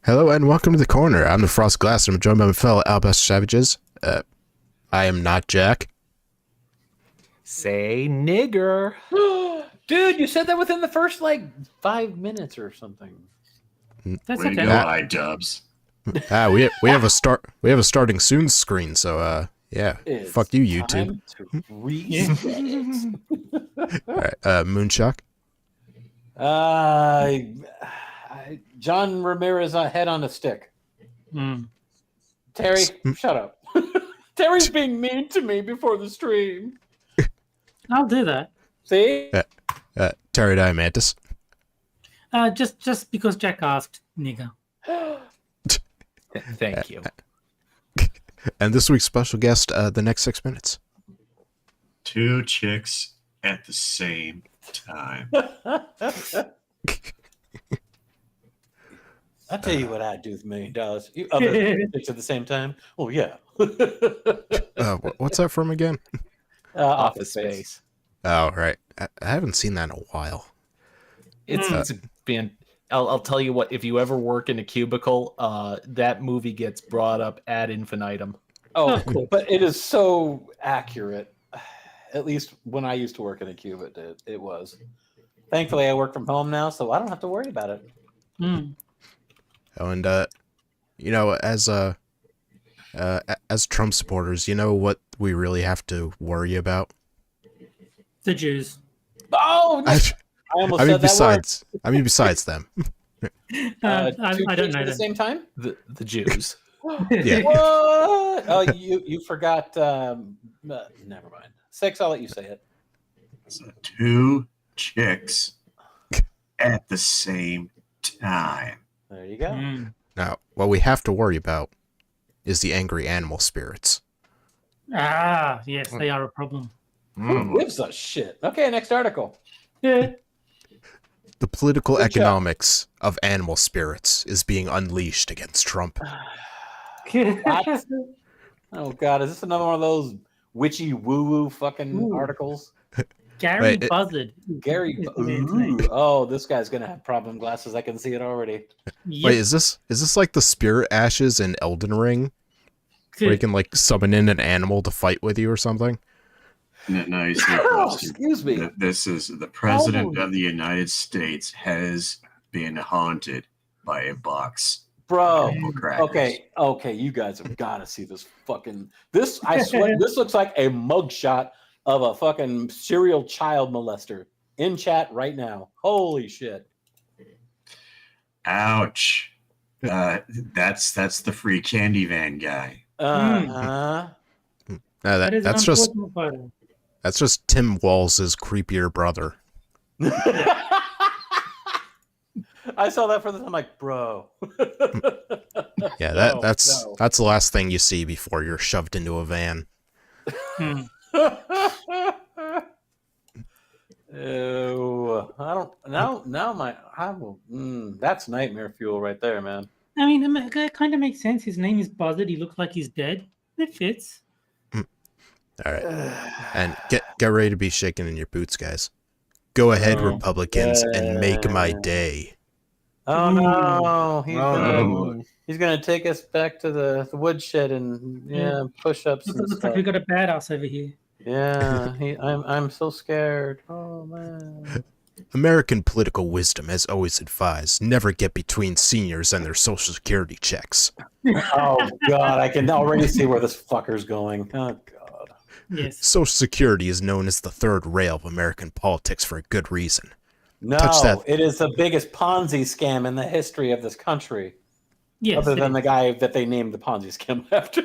Hello and welcome to the corner. I'm the Frost Glass and I'm joined by my fellow Albest Savages. I am not Jack. Say nigger. Dude, you said that within the first, 5 minutes or something. That's Way to okay. go, iDubbbz. We have a starting soon screen, so yeah. It's Fuck you, YouTube. time to reset it. Alright, Moonshock. John Ramirez head on a stick. Mm. Terry, shut up. Terry's being mean to me before the stream. I'll do that. See? Terry Diamantis. Just because Jack asked, nigga. Thank you. And this week's special guest, the next 6 minutes. Two chicks at the same time. I'll tell you what I'd do with $1 million. You other chicks at the same time? Oh, yeah. What's that from again? Office Space. Oh, right. I haven't seen that in a while. It's been. I'll tell you what. If you ever work in a cubicle, that movie gets brought up ad infinitum. Oh, cool. But it is so accurate. At least when I used to work in a cube, it was. Thankfully, I work from home now, so I don't have to worry about it. Mm. Oh, and as Trump supporters, you know what we really have to worry about? The Jews. Oh, no. I almost said that word. Besides them. I Two don't kids know at the them. same time? The Jews. Yeah. What? Oh, you forgot. Never mind. 6, I'll let you say it. So two chicks at the same time. There you go. Mm. Now, what we have to worry about is the angry animal spirits. Ah, yes, they are a problem. Who gives a shit? Okay, next article. Yeah. The political Good job. economics of animal spirits is being unleashed against Trump. What? Oh, God. Is this another one of those witchy woo-woo fucking Ooh. articles? Gary Wait, Buzzard. Gary. Is the man's name. Ooh. Oh, this guy's going to have problem glasses. I can see it already. Yep. Wait, is this like the spirit ashes in Elden Ring? Where you can like summon in an animal to fight with you or something? No, you see, Oh, excuse me. this is the president of the United States has been haunted by a box. Bro. of crackers. Okay, you guys have got to see this fucking... I swear, this looks like a mugshot of a fucking serial child molester in chat right now. Holy shit. Ouch. That's the free candy van guy. Uh-huh. No, That is that's an just unfortunate photo. that's just Tim Walz's creepier brother. I saw that for the time, I'm like, bro. Yeah, No, that's no. the last thing you see before you're shoved into a van. Hmm. Ew. I don't that's nightmare fuel right there, man. I mean, that kind of makes sense. His name is Buzzard. He looks like he's dead. It fits. All right, and get ready to be shaken in your boots, guys. Go ahead, Oh, Republicans, and make my yeah. day. Oh no, Oh. he's gonna take us back to the woodshed and push-ups and Looks stuff. like we got a badass over here. Yeah, I'm so scared. Oh man. American political wisdom has always advised never get between seniors and their Social Security checks. Oh God, I can already see where this fucker's going. Oh God. Yes. Social Security is known as the third rail of American politics for a good reason. No, Touch that. it is the biggest Ponzi scam in the history of this country. Yes. Other it than is. the guy that they named the Ponzi scam after.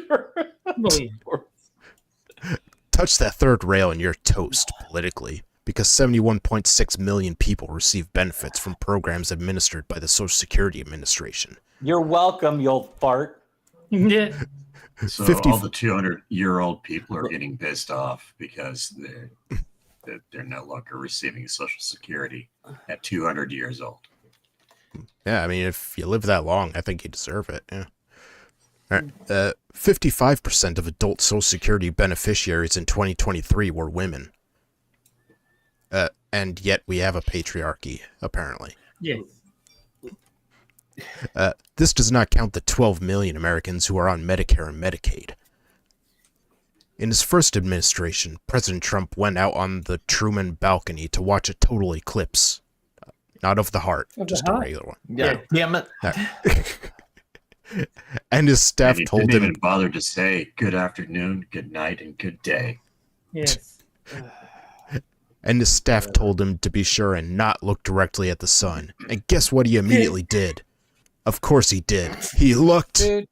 Well, yeah. Touch that third rail and you're toast politically, because 71.6 million people receive benefits from programs administered by the Social Security Administration. You're welcome, you old fart. Yeah. So 50 all the 200-year-old people are getting pissed off because they're no longer receiving Social Security at 200 years old. Yeah, I mean, if you live that long, I think you deserve it. Yeah. All right. 55% of adult Social Security beneficiaries in 2023 were women. And yet we have a patriarchy, apparently. Yes. This does not count the 12 million Americans who are on Medicare and Medicaid. In his first administration, President Trump went out on the Truman balcony to watch a total eclipse. Not of the heart, Of the just a heart? regular one. Yeah, damn it. And his staff And he told didn't him, even bother to say good afternoon, good night, and good day. Yes. to be sure and not look directly at the sun. And guess what he immediately did? Of course he did. He looked. Dude,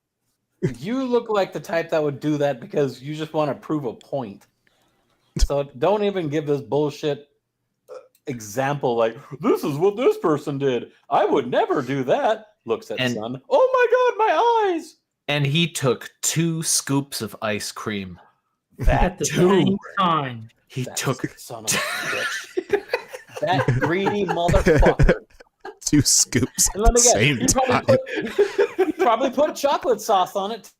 you look like the type that would do that because you just want to prove a point. So don't even give this bullshit example like, this is what this person did. I would never do that. Looks at sun. Oh my God, my eyes. And he took 2 scoops of ice cream. At the same time. He That took son of a bitch. That greedy motherfucker. 2 scoops And at let the me guess, same time. he probably put chocolate sauce on it.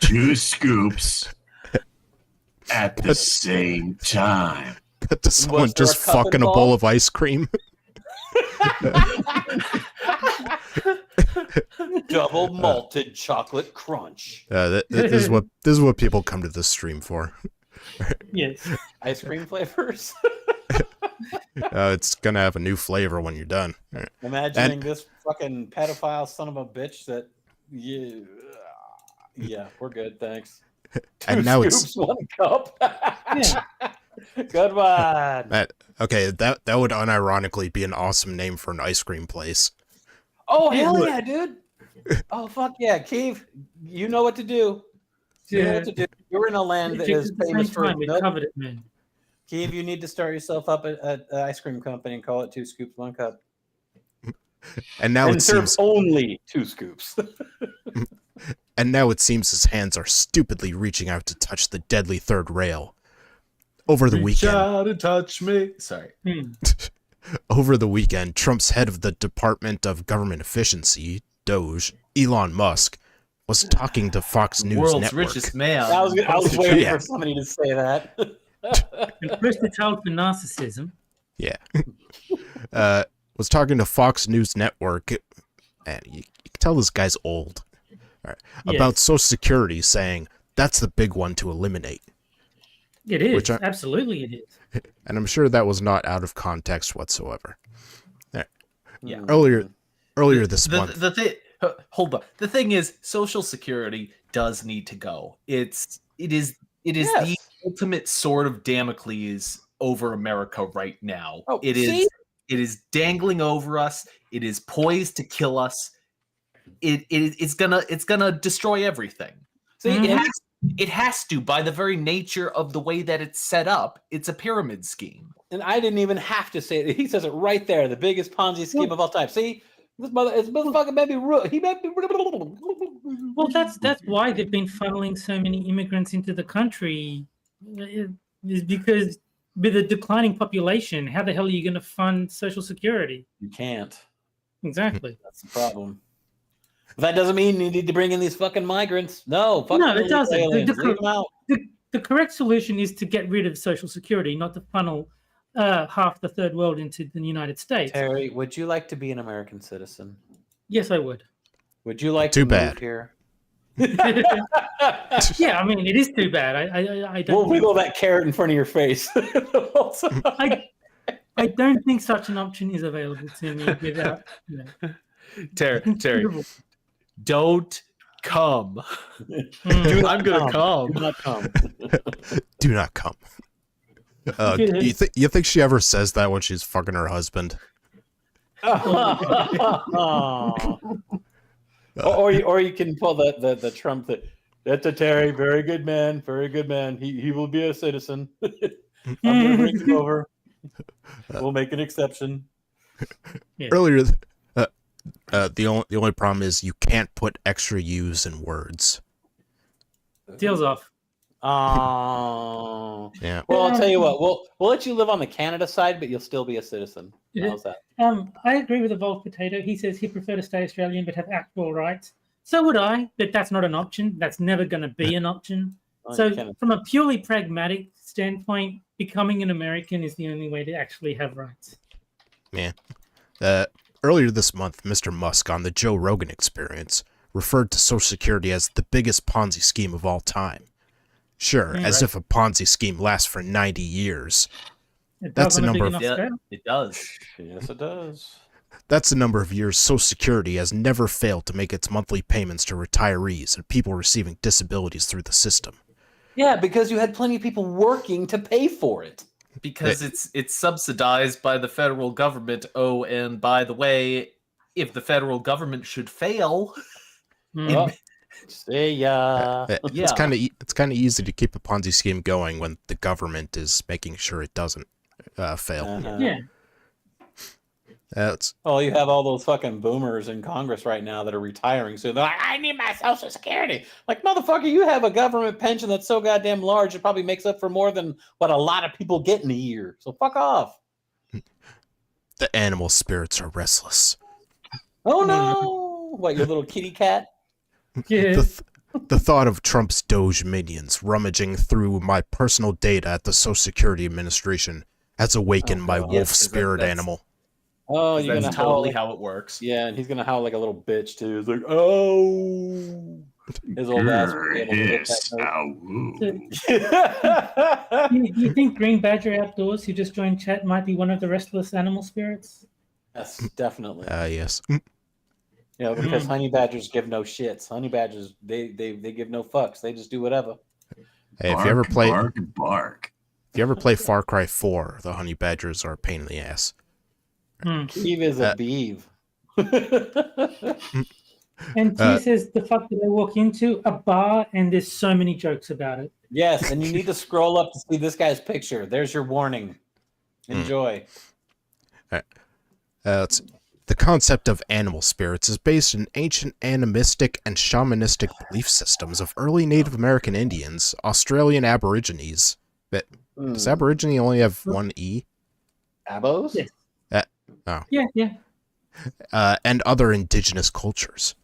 2 scoops at the same time. But to someone Was there just a cup fucking a bowl involved? of ice cream. Double malted chocolate crunch. This is what people come to this stream for. Yes. Ice cream flavors. It's gonna have a new flavor when you're done. Imagining this fucking pedophile son of a bitch that yeah, we're good, thanks. And 2 now scoops, 1 cup. Yeah. Good one. Okay, that would unironically be an awesome name for an ice cream place. Oh hell yeah, dude. Oh fuck yeah, Keith. You know what to do. You know what to do. You're in a land that is At the famous same for time, we covered it, man. Keith, you need to start yourself up at an ice cream company and call it 2 scoops, 1 cup. And now And it serve seems only 2 scoops. his hands are stupidly reaching out to touch the deadly third rail. Over the weekend, out and touch me. Sorry. Over the weekend, Trump's head of the Department of Government Efficiency, Doge, Elon Musk, was talking to Fox News World's Network. richest man. I was waiting Yeah. for somebody to say that. And first it's held for narcissism. Yeah. Was talking to Fox News Network, and you can tell this guy's old. All right, Yes. about Social Security, saying that's the big one to eliminate. It is. Which Absolutely it is. And I'm sure that was not out of context whatsoever. Yeah. Earlier this month. Hold on. The thing is, Social Security does need to go. It is Yes. the ultimate sword of Damocles over America right now. Oh, It is dangling over us. It is poised to kill us. It's gonna destroy everything. See, It has to, by the very nature of the way that it's set up. It's a pyramid scheme. and I didn't even have to say it. He says it right there. The biggest Ponzi scheme of all time. See, this motherfucker made me. He made me. Well, that's why they've been funneling so many immigrants into the country. Is because with a declining population, how the hell are you going to fund Social Security? You can't. Exactly. That's the problem. But that doesn't mean you need to bring in these fucking migrants. No, fuck No, them it doesn't. aliens. Leave them out. The correct solution is to get rid of Social Security, not to funnel half the third world into the United States. Terry, would you like to be an American citizen? Yes, I would. Would you like Too to bad. move here? Yeah, I mean, it is too bad. I don't. We'll think- wiggle that carrot in front of your face. I don't think such an option is available to me without. Terry, don't come. Mm. I'm gonna come. Do not come. Do not come. You think she ever says that when she's fucking her husband? Or you can pull the Trump that. That's a Terry, very good man, very good man. He will be a citizen. I'm gonna bring him over. We'll make an exception. Yeah. Earlier, the only problem is you can't put extra U's in words. Deals off. Oh. Yeah. Well, I'll tell you what. We'll let you live on the Canada side, but you'll still be a citizen. How's that? I agree with Evolved Potato. He says he'd prefer to stay Australian but have actual rights. So would I, but that's not an option. That's never going to be an option. Oh, So you can- from a purely pragmatic standpoint, becoming an American is the only way to actually have rights. Earlier this month, Mr. Musk on the Joe Rogan Experience referred to Social Security as the biggest Ponzi scheme of all time. Sure, as if a Ponzi scheme lasts for 90 years. That's a number of It does. Yes, it does. That's the number of years Social Security has never failed to make its monthly payments to retirees and people receiving disabilities through the system. Yeah, because you had plenty of people working to pay for it. Because it's subsidized by the federal government. Oh, and by the way, if the federal government should fail, See ya. It's kind of easy to keep a Ponzi scheme going when the government is making sure it doesn't fail. Yeah. Well, you have all those fucking boomers in Congress right now that are retiring. So they're like, I need my Social Security. Like, motherfucker, you have a government pension that's so goddamn large, it probably makes up for more than what a lot of people get in a year. So fuck off. The animal spirits are restless. Oh, no. What, your little kitty cat? Yeah. The thought of Trump's Doge minions rummaging through my personal data at the Social Security Administration has awakened my wolf spirit animal. Oh, you're that's gonna totally howl. how it works. Yeah, and he's gonna howl like a little bitch too. He's like, oh, his old ass. will be able to hit that note. Do you think Green Badger Outdoors, who just joined chat, might be one of the restless animal spirits? Yes, definitely. Yes. You know, because honey badgers give no shits. Honey badgers, they give no fucks. They just do whatever. Hey, if you ever play bark. If you ever play Far Cry 4, the honey badgers are a pain in the ass. Eve is a beeve. And T says the fuck did I walk into? A bar, and there's so many jokes about it. Yes, and you need to scroll up to see this guy's picture. There's your warning. Enjoy. The concept of animal spirits is based in ancient animistic and shamanistic belief systems of early Native American Indians, Australian Aborigines. Does Aborigine only have one E? Abos? Yes. Oh. Yeah. And other indigenous cultures.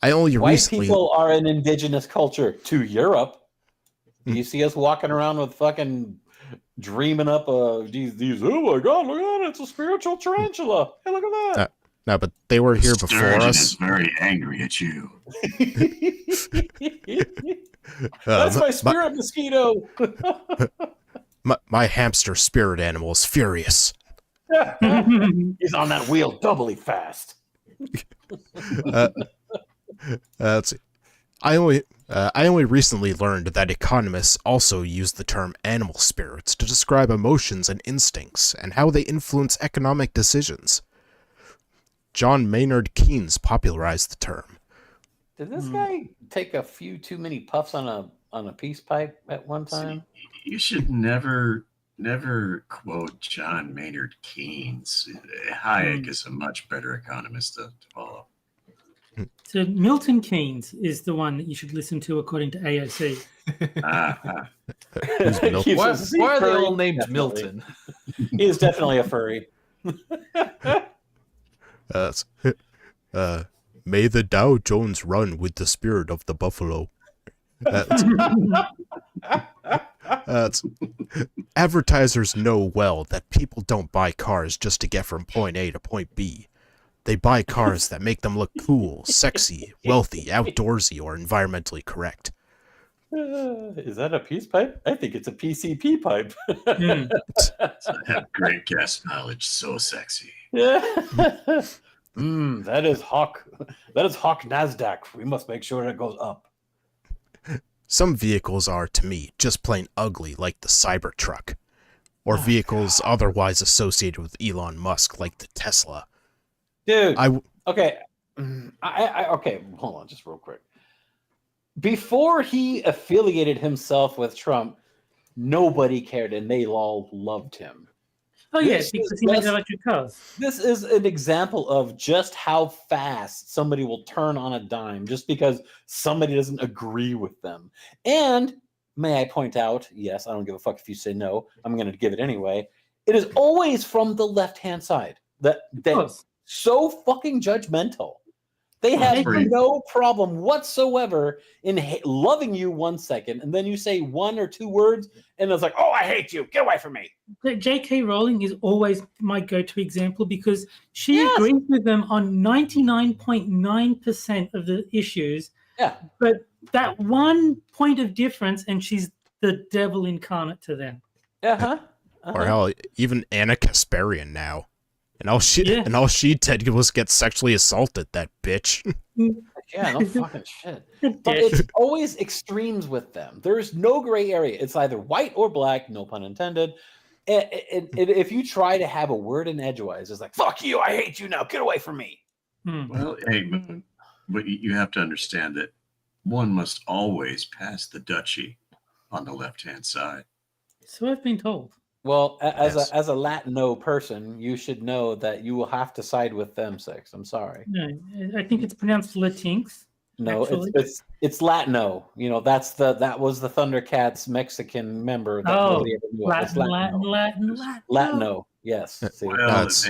White people are an indigenous culture to Europe. Do you see us walking around with fucking dreaming up these? Oh my god! Look at it! It's a spiritual tarantula. Hey, look at that! No, but they were here before Sturgeon us. is very angry at you. That's my spirit mosquito. My hamster spirit animal is furious. He's on that wheel doubly fast. Let's see. I only recently learned that economists also use the term animal spirits to describe emotions and instincts and how they influence economic decisions. John Maynard Keynes popularized the term. Did this guy take a few too many puffs on a peace pipe at one time? You should never quote John Maynard Keynes. Hayek is a much better economist to follow. So Milton Keynes is the one that you should listen to according to AOC. Who's Milton? Why are they all named Milton? He is definitely a furry. May the Dow Jones run with the spirit of the buffalo. Advertisers know well that people don't buy cars just to get from point A to point B. They buy cars that make them look cool, sexy, wealthy, outdoorsy, or environmentally correct. Is that a peace pipe? I think it's a PCP pipe. Have great gas mileage, so sexy. That is Hawk. That is Hawk Nasdaq. We must make sure it goes up. Some vehicles are, to me, just plain ugly, like the Cybertruck, or vehicles otherwise associated with Elon Musk, like the Tesla. Dude, okay. Okay, hold on just real quick. Before he affiliated himself with Trump, nobody cared and they all loved him. Oh, yes, because he made electric cars. This is an example of just how fast somebody will turn on a dime just because somebody doesn't agree with them. And may I point out, yes, I don't give a fuck if you say no. I'm going to give it anyway. It is always from the left-hand side. That so fucking judgmental. They Well, have pretty- no problem whatsoever in loving you 1 second, and then you say 1 or 2 words, and it's like, "Oh, I hate you. Get away from me." J.K. Rowling is always my go-to example because she Yes. agrees with them on 99.9% of the issues. Yeah. But that one point of difference, and she's the devil incarnate to them. Or hell, even Anna Kasparian now. And all she Yeah. did was get sexually assaulted, that bitch. Yeah, no fucking shit. But it's always extremes with them. There's no gray area. It's either white or black, no pun intended. And if you try to have a word in edgewise, it's like, "Fuck you, I hate you now, get away from me." Well, hey, but you have to understand that one must always pass the duchy on the left-hand side. So I've been told. Well, as Yes. a Latino person, you should know that you will have to side with them six. I'm sorry. No, I think it's pronounced Latinx. No, Actually. it's Latino. You know, that was the Thundercats Mexican member that Oh, nobody ever knew. It's Latin. Latino. Yes. See? Well, That's-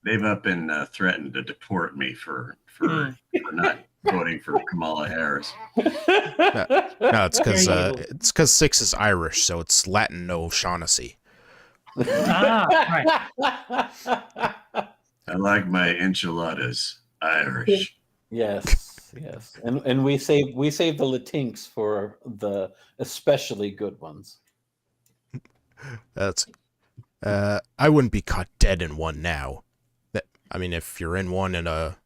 they've up and threatened to deport me for not voting for Kamala Harris. No, it's because Very evil. it's because 6 is Irish, so it's Latin O'Shaughnessy. Right. I like my enchiladas Irish. Yes, and we save the Latinx for the especially good ones. That's I wouldn't be caught dead in one now. I mean, if you're in one in a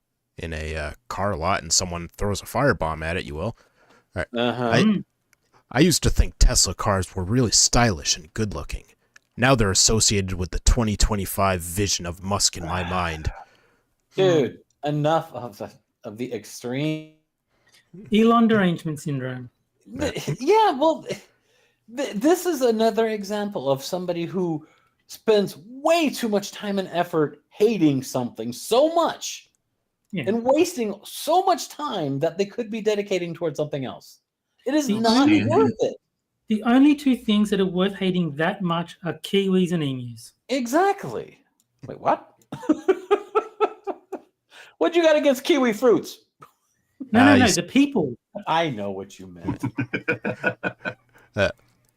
car lot and someone throws a firebomb at it, you will. I used to think Tesla cars were really stylish and good looking. Now they're associated with the 2025 vision of Musk in my mind. Dude, enough of the extreme. Elon derangement syndrome. Yeah, well, this is another example of somebody who spends way too much time and effort hating something so much and wasting so much time that they could be dedicating towards something else. It is not worth it. The only two things that are worth hating that much are kiwis and emus. Exactly. Wait, what? What you got against kiwi fruits? No, the people. I know what you meant.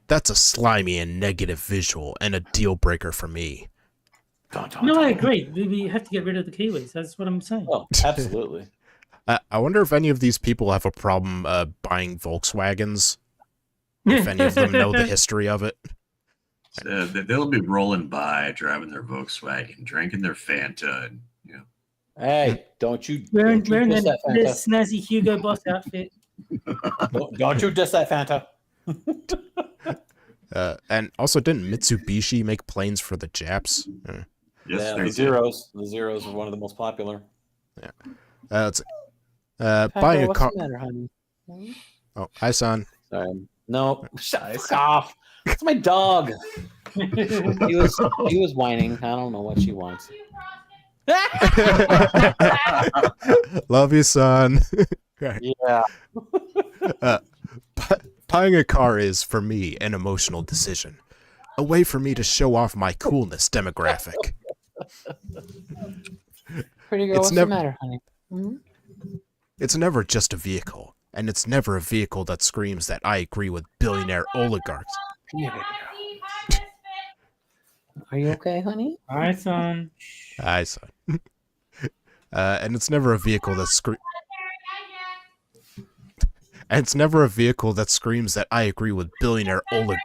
That's a slimy and negative visual and a deal breaker for me. No, I agree. We have to get rid of the kiwis. That's what I'm saying. Oh, absolutely. I wonder if any of these people have a problem buying Volkswagens. If any of them know the history of it. They'll be rolling by, driving their Volkswagen, drinking their Fanta, and Hey, don't you Wearing diss that this Fanta. snazzy Hugo Boss outfit. Don't you diss that Fanta. And also, didn't Mitsubishi make planes for the Japs? yes, Yeah, they the do. Zeros. The Zeros are one of the most popular. It's buying a what's car. the matter, honey? Oh, hi, son. Sorry. No, shut off. It's my dog. He was whining. I don't know what she wants. Love you, son. Yeah. Buying a car is, for me, an emotional decision. A way for me to show off my coolness demographic. Pretty girl, It's what's never- the matter, honey? It's never just a vehicle, and it's never a vehicle that screams that I agree with billionaire oligarchs. Come here, baby girl. Are you okay, honey? All right, son. Hi, son. And it's never a vehicle that And it's never a vehicle that screams that I agree with billionaire oligarchs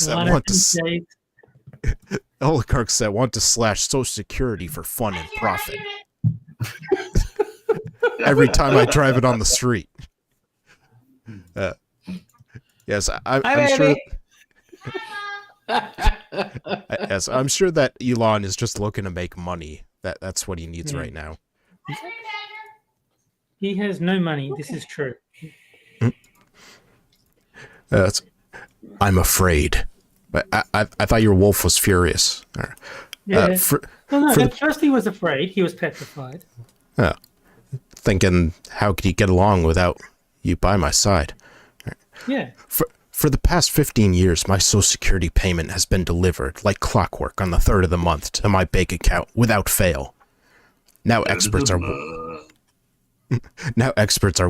that want to oligarchs that want to slash Social Security for fun and profit. Every time I drive it on the street. Yes, I'm sure. Yes, I'm sure that Elon is just looking to make money. That's what he needs right now. He has no money. This is true. I'm afraid. But I thought your wolf was furious. Yeah. No, for at first he was afraid. He was petrified. Thinking, how could he get along without you by my side? Yeah. For the past 15 years, my Social Security payment has been delivered like clockwork on the 3rd of the month to my bank account without fail. Now experts are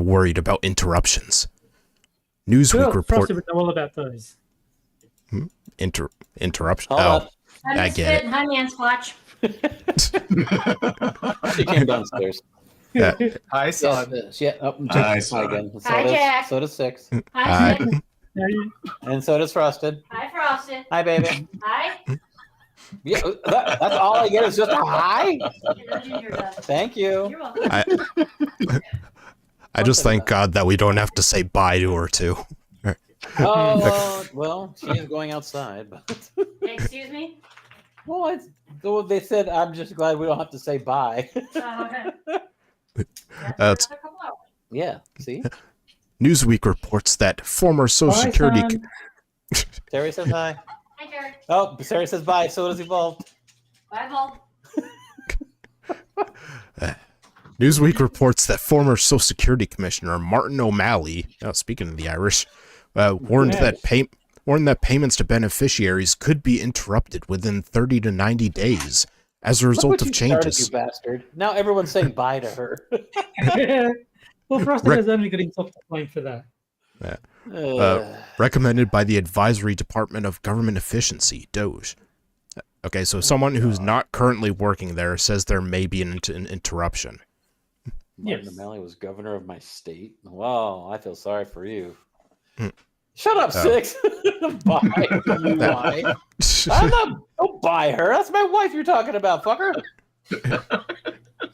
worried about interruptions. Newsweek report Frosty would know all about those. interruption. Hold up. I get it. Hi, man, Squatch. She came downstairs. Hi, son. Hi, son. Again. Hi, Jack. So does Six. Hi, Sid. And so does Frosted. Hi, Frosted. Hi, baby. Hi. Yeah, that's all I get is just a hi. Hello, Ginger Duck. Thank you. You're welcome. I just thank God that we don't have to say bye to her too. Oh, well, she is going outside. But Excuse me? well, they said, I'm just glad we don't have to say bye. Oh, okay. That's- Another couple hours. Yeah, see? Newsweek reports that former Social Bye, Security son. Terry says hi. Hi, Terry. Oh, Terry says bye. So does Evolved. Bye, Vol. Newsweek reports that former Social Security Commissioner Martin O'Malley, speaking of the Irish, warned that payments to beneficiaries could be interrupted within 30 to 90 days as a result of changes. You bastard. Now everyone's saying bye to her. Well, Frosty has only got himself to blame for that. Recommended by the Advisory Department of Government Efficiency, DOGE. Okay, so someone who's not currently working there says there may be an interruption. Martin Yes. O'Malley was governor of my state. Wow, I feel sorry for you. Shut up, Six. Bye. You lie. I'm not. Don't buy her. That's my wife you're talking about, fucker.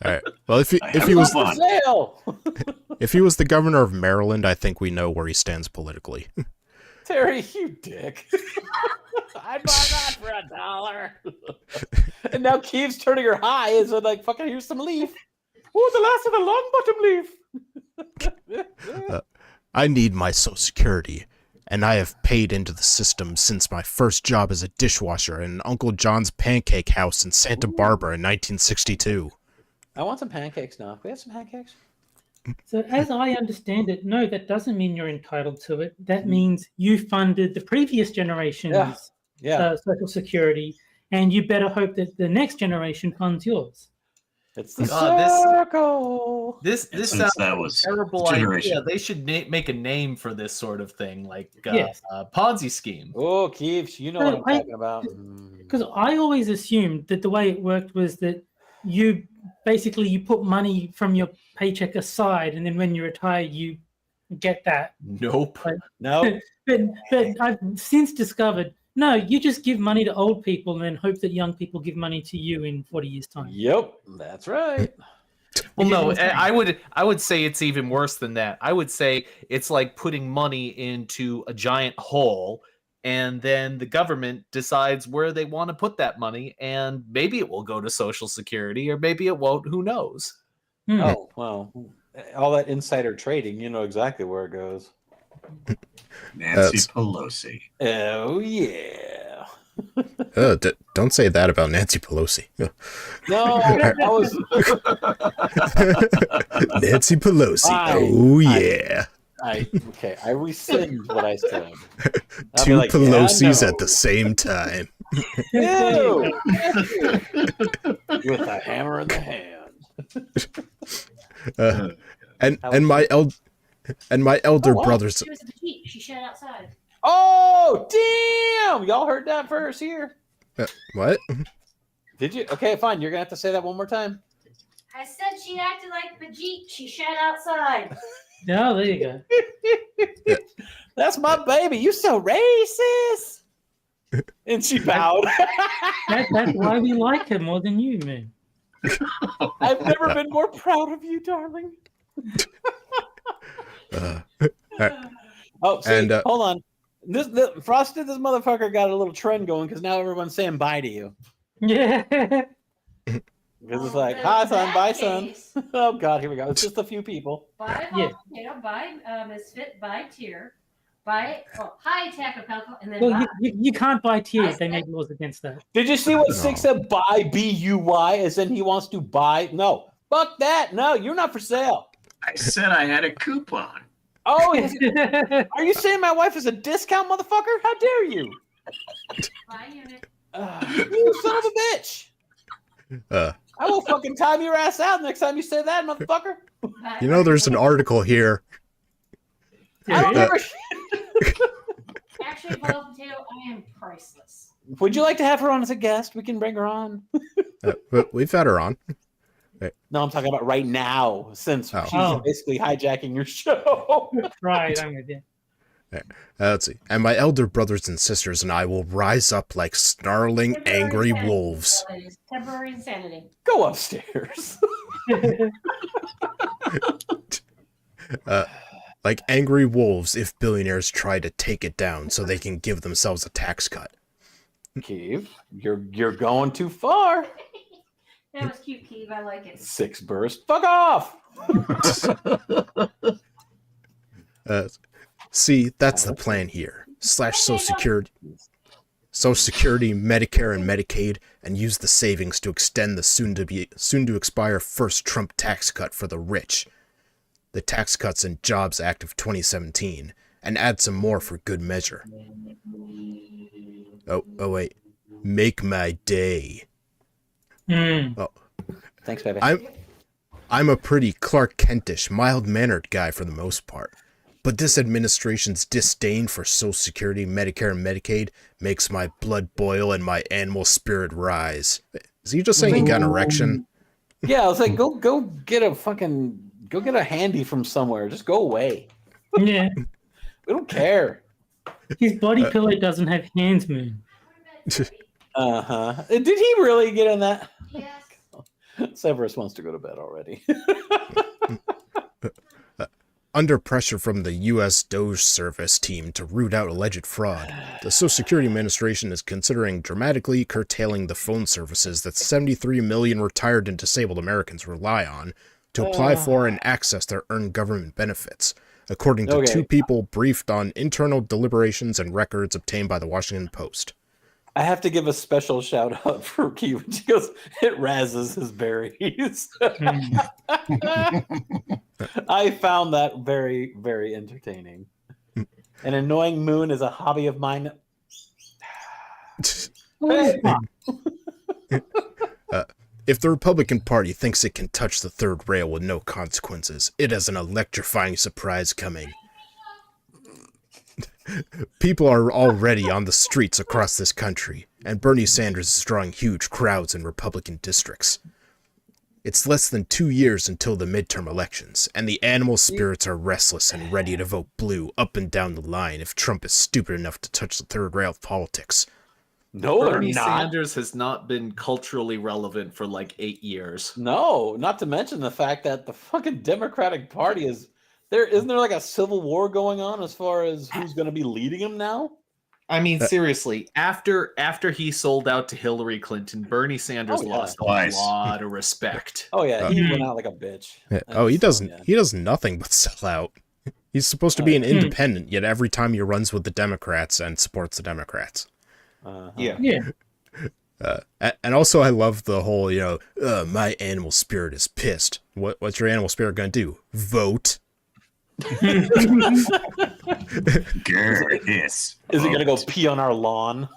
All right. Well, if he was For sale. if he was the governor of Maryland, I think we know where he stands politically. Terry, you dick. I'd buy that for $1. And now Keith's turning her high as like, fucking, here's some leaf. Oh, the last of the long bottom leaf. I need my Social Security, and I have paid into the system since my first job as a dishwasher in Uncle John's Pancake House in Santa Barbara in 1962. I want some pancakes now. Can we have some pancakes? So, as I understand it, no, that doesn't mean you're entitled to it. That means you funded the previous generation's Yeah. Social Security, and you better hope that the next generation funds yours. It's the God, circle. This Since sounds that like was a terrible generation. idea. They should make a name for this sort of thing, like Yes. Ponzi scheme. Oh, Keeps, you know what I'm I- talking about. Because I always assumed that the way it worked was that you put money from your paycheck aside, and then when you retire, you get that. Nope. No. But I've since discovered, no, you just give money to old people and then hope that young people give money to you in 40 years' time. Yep, that's right. Well, no, Which is insane. I would say it's even worse than that. I would say it's like putting money into a giant hole, and then the government decides where they want to put that money, and maybe it will go to Social Security, or maybe it won't. Who knows? Oh, well, all that insider trading, you know exactly where it goes. Nancy Pelosi. Oh, yeah. Don't say that about Nancy Pelosi. No, I was. Nancy Pelosi. Fine. Oh yeah. I rescind what I said. I'll be Two like, Pelosi's yeah, at the same time. no. With a hammer in the hand. And my elder wow. brothers. She was at the Jeep. She shat outside. Oh, damn! Y'all heard that first here. What? Did you? Okay, fine. You're gonna have to say that one more time. I said she acted like the Jeep. She shat outside. No, there you go. That's my baby. You so racist. And she bowed. That's why we like her more than you, man. I've never been more proud of you, darling. Oh, see, And, hold on. This Frosted, this motherfucker got a little trend going because now everyone's saying bye to you. Yeah. Because it's like, Well, hi, in son, that bye, son. case, Oh, God, here we go. It's just a few people. Bye, Yeah. Volcano. Bye, Misfit. Bye, Tier. Bye. Oh, hi, Taco Pelco. And then Well, bye. you can't buy tiers. They make laws against that. Did you see what No. Six said? Buy, B-U-Y, as in he wants to buy? No. Fuck that. No, you're not for sale. I said I had a coupon. Oh, are you saying my wife is a discount, motherfucker? How dare you? By unit. You son of a bitch! I will fucking time your ass out next time you say that, motherfucker. You know, there's an article here. I don't give a shit. Actually, boiled potato, I am priceless. Would you like to have her on as a guest? We can bring her on. But we've had her on. No, I'm talking about right now, since she's Oh. basically hijacking your show. Right, I'm with you. Let's see. And my elder brothers and sisters and I will rise up like snarling, angry Temporary wolves. insanity. Temporary insanity. Go upstairs. Like angry wolves if billionaires try to take it down so they can give themselves a tax cut. Keeve, you're going too far. That was cute, Keeve. I like it. 6 burst. Fuck off. See, that's the plan here. Slash Social Security, Medicare, and Medicaid, and use the savings to extend the soon to expire first Trump tax cut for the rich, the Tax Cuts and Jobs Act of 2017, and add some more for good measure. Oh wait, make my day. Oh, Thanks, baby. I'm a pretty Clark Kentish, mild-mannered guy for the most part. But this administration's disdain for Social Security, Medicare, and Medicaid makes my blood boil and my animal spirit rise. Is he just saying he got an erection? Yeah, I was like, go get a handy from somewhere. Just go away. Yeah. We don't care. His body pillow doesn't have hands, Moon. Did he really get in that? Yes. Severus wants to go to bed already. Under pressure from the U.S. Doge Service team to root out alleged fraud, the Social Security Administration is considering dramatically curtailing the phone services that 73 million retired and disabled Americans rely on to apply for and access their earned government benefits, according to two people briefed on internal deliberations and records obtained by the Washington Post. I have to give a special shout out for Keith because it razzes his berries. I found that very, very entertaining. An annoying moon is a hobby of mine. If the Republican Party thinks it can touch the third rail with no consequences, it has an electrifying surprise coming. People are already on the streets across this country, and Bernie Sanders is drawing huge crowds in Republican districts. It's less than 2 years until the midterm elections, and the animal spirits are restless and ready to vote blue up and down the line if Trump is stupid enough to touch the third rail of politics. No, Bernie they're not. Sanders has not been culturally relevant for like 8 years. No, not to mention the fact that the fucking Democratic Party is there. Isn't there like a civil war going on as far as who's going to be leading them now? I mean, seriously, after he sold out to Hillary Clinton, Bernie Sanders lost a lot of respect. Oh yeah, he went out like a bitch. He does nothing but sell out. He's supposed to be an independent, yet every time he runs with the Democrats and supports the Democrats. Yeah. And also I love the whole, my animal spirit is pissed. What's your animal spirit gonna do? Vote. Is he gonna go pee on our lawn?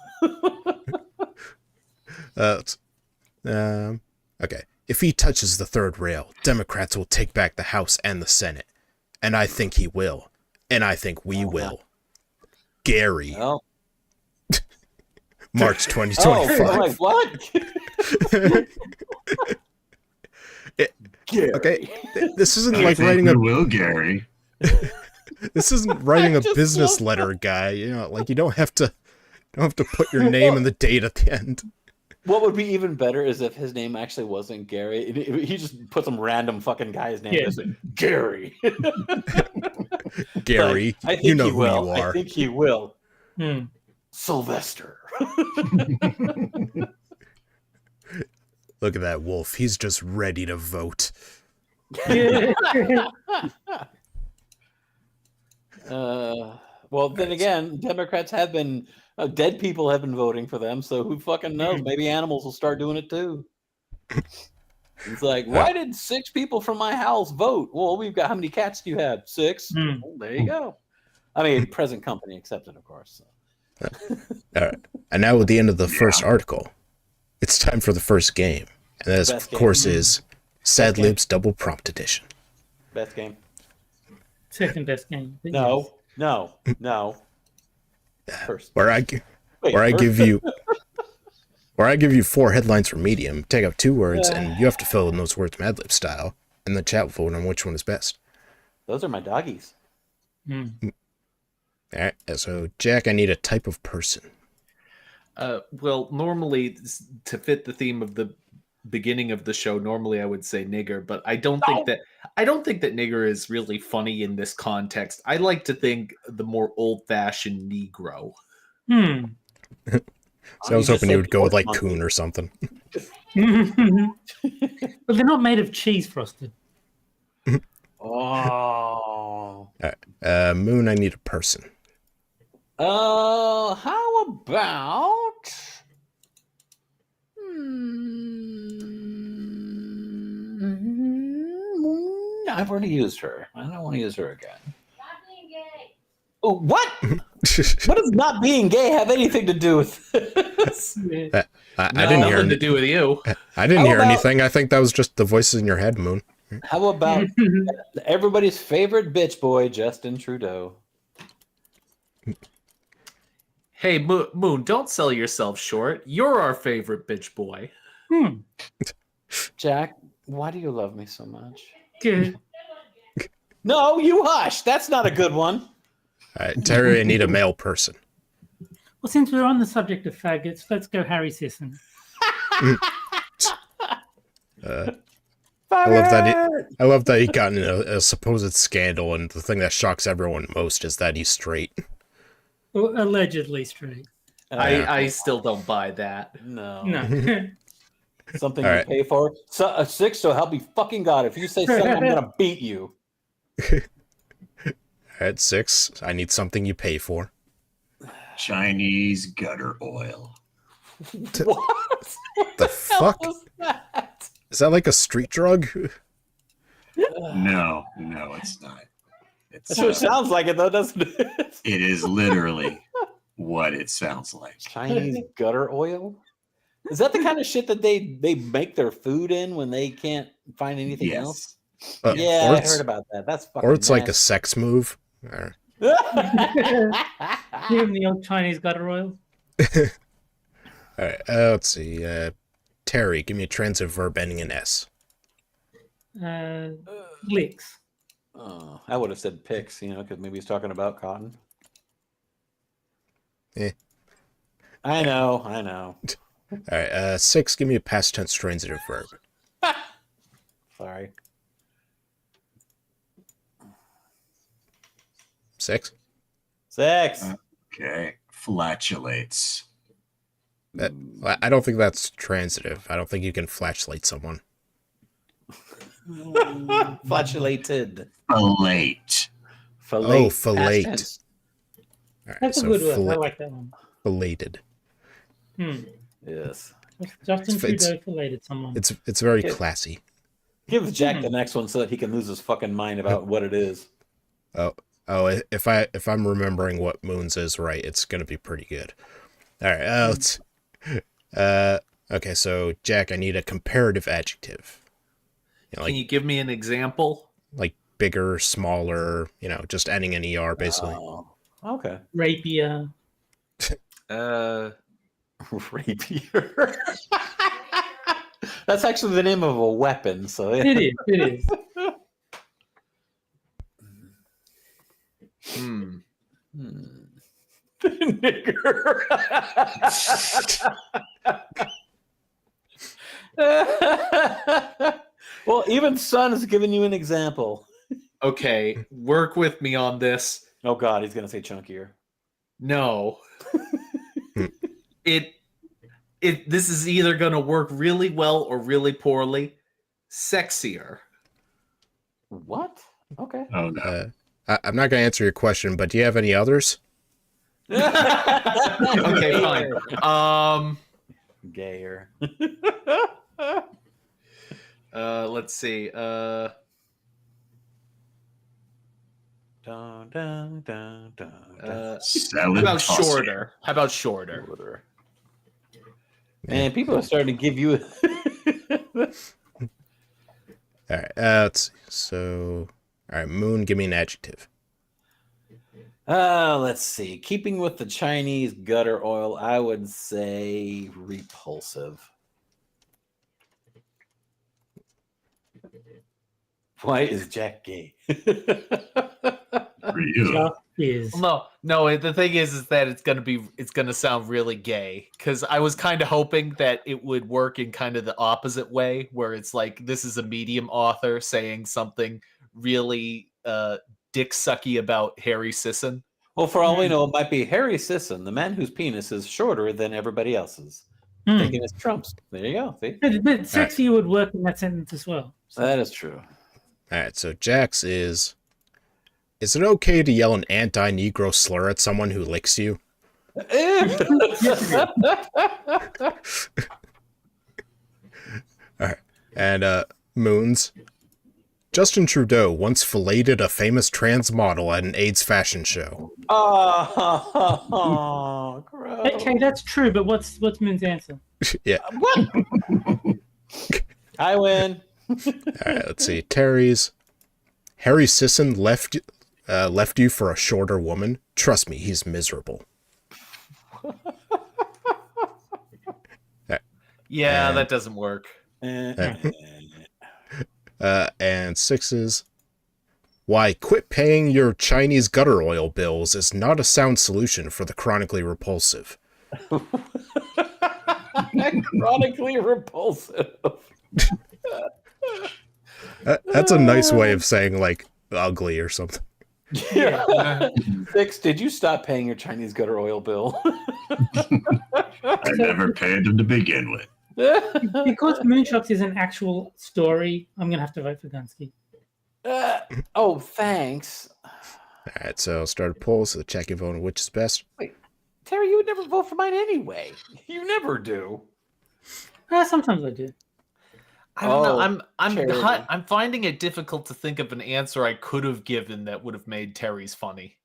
Okay. If he touches the third rail, Democrats will take back the House and the Senate. And I think he will. And I think we will. Gary. Well. March 2025. Oh, like, what? Okay, this isn't like writing a will, Gary. This isn't writing a business letter, guy. Like you don't have to put your name and the date at the end. What would be even better is if his name actually wasn't Gary. He just put some random fucking guy's name. Yeah. Gary. Gary, like, you know who will. you are. I think he will. Sylvester. Look at that wolf. He's just ready to vote. Well, then again, Democrats have been dead people have been voting for them, so who fucking knows? Maybe animals will start doing it too. It's like, why did 6 people from my house vote? Well, we've got, how many cats do you have? 6. Hmm. Well, there you go. I mean, present company accepted, of course. So. All right. And now at the end of the first article, it's time for the first game. And that, of course, is Sad Best game. Libs Double Prompt Edition. Best game. Second best game. But No, no. First. Where I Wait, give you 4 headlines for medium, take out 2 words, and you have to fill in those words Mad Lib style, and the chat will vote on which one is best. Those are my doggies. yes. All right. So, Jack, I need a type of person. Well, normally to fit the theme of the beginning of the show, normally I would say nigger, but I don't think that nigger is really funny in this context. I like to think the more old-fashioned Negro. So I was hoping you would go with like coon or something. But they're not made of cheese frosted. Oh. Moon, I need a person. How about? I've already used her. I don't want to use her again. Not being gay. Oh, what? What does not being gay have anything to do with this? I didn't hear Nothing to do with you. I didn't How hear about- anything. I think that was just the voices in your head, Moon. How about everybody's favorite bitch boy, Justin Trudeau? Hey, Moon, don't sell yourself short. You're our favorite bitch boy. Jack, why do you love me so much? Good. No, you hush. That's not a good one. All right, Terry, I need a male person. Well, since we're on the subject of faggots, let's go Harry Sisson. I love that he got in a supposed scandal, and the thing that shocks everyone most is that he's straight. Or allegedly straight. I still don't buy that. No. No. Something All you right. pay for? So, 6, so help me fucking God. If you say something, I'm going to beat you. All right, 6, I need something you pay for. Chinese gutter oil. What? The fuck? was that? Is that like a street drug? No, it's not. It's That's what it sounds like it, though, doesn't it? it is literally what it sounds like. Chinese gutter oil? Is that the kind of shit that they make their food in when they can't find anything else? Yes. Yeah, or I it's, heard about that. That's fucking or it's like a nasty. sex move. Or- Give him the old Chinese gutter oil. All right, let's see. Terry, give me a transitive verb ending in S. Licks. Oh, I would have said picks, because maybe he's talking about cotton. Eh. I know. All right, 6, give me a past tense transitive verb. Sorry. 6? 6. Okay. Flatulates. I don't think that's transitive. I don't think you can flashlight someone. Flatulated. Filate. Oh, fillet. Past tense. All right, That's a so good one. I like that one. filleted. Yes. Justin It's- Trudeau filleted someone. It's very Yeah. classy. Give Jack the next one so that he can lose his fucking mind about what it is. Oh, if I'm remembering what Moon's is right, it's gonna be pretty good. All right, let's. Okay, so Jack, I need a comparative adjective. Can you give me an example? Like bigger, smaller, just ending in er, basically. Oh, okay. Rapier. Rapier. That's actually the name of a weapon, so yeah. It is. Nigger. Well, even Sun has given you an example. Okay, work with me on this. Oh God, he's gonna say chunkier. No. This is either gonna work really well or really poorly. Sexier. What? Okay. Oh no. I'm not gonna answer your question, but do you have any others? Okay, fine. Gayer. Let's see. Dun, dun, dun, dun, dun. How Salad about tossing. shorter? How about shorter? Order. Man, people are starting to give you. All right. Let's see. So, all right, Moon, give me an adjective. Let's see. Keeping with the Chinese gutter oil, I would say repulsive. Why is Jack gay? For you. Just is. No. The thing is that it's gonna sound really gay because I was kind of hoping that it would work in kind of the opposite way, where it's like this is a medium author saying something really dick sucky about Harry Sisson. Well, for all we know, it might be Harry Sisson, the man whose penis is shorter than everybody else's. Hmm. Thinking it's Trump's. There you go. See? But sexy would work in that sentence as well. So. That is true. All right. So Jax is it okay to yell an anti-Negro slur at someone who licks you? All right. And Moons. Justin Trudeau once filleted a famous trans model at an AIDS fashion show. Oh, gross. Okay, that's true, but what's Moon's answer? Yeah. What? I win. All right. Let's see. Terry's. Harry Sisson left you for a shorter woman. Trust me, he's miserable. Yeah, that doesn't work. And Sixes. Why, quit paying your Chinese gutter oil bills is not a sound solution for the chronically repulsive. Chronically repulsive. That's a nice way of saying, like, ugly or something. Yeah. Six, did you stop paying your Chinese gutter oil bill? I never paid them to begin with. Because Moonshock is an actual story, I'm going to have to vote for Gunsky. Oh, thanks. All right, so I'll start a poll, so check your vote on which is best. Terry, you would never vote for mine anyway. You never do. Sometimes I do. I don't know. Terry. I'm finding it difficult to think of an answer I could have given that would have made Terry's funny.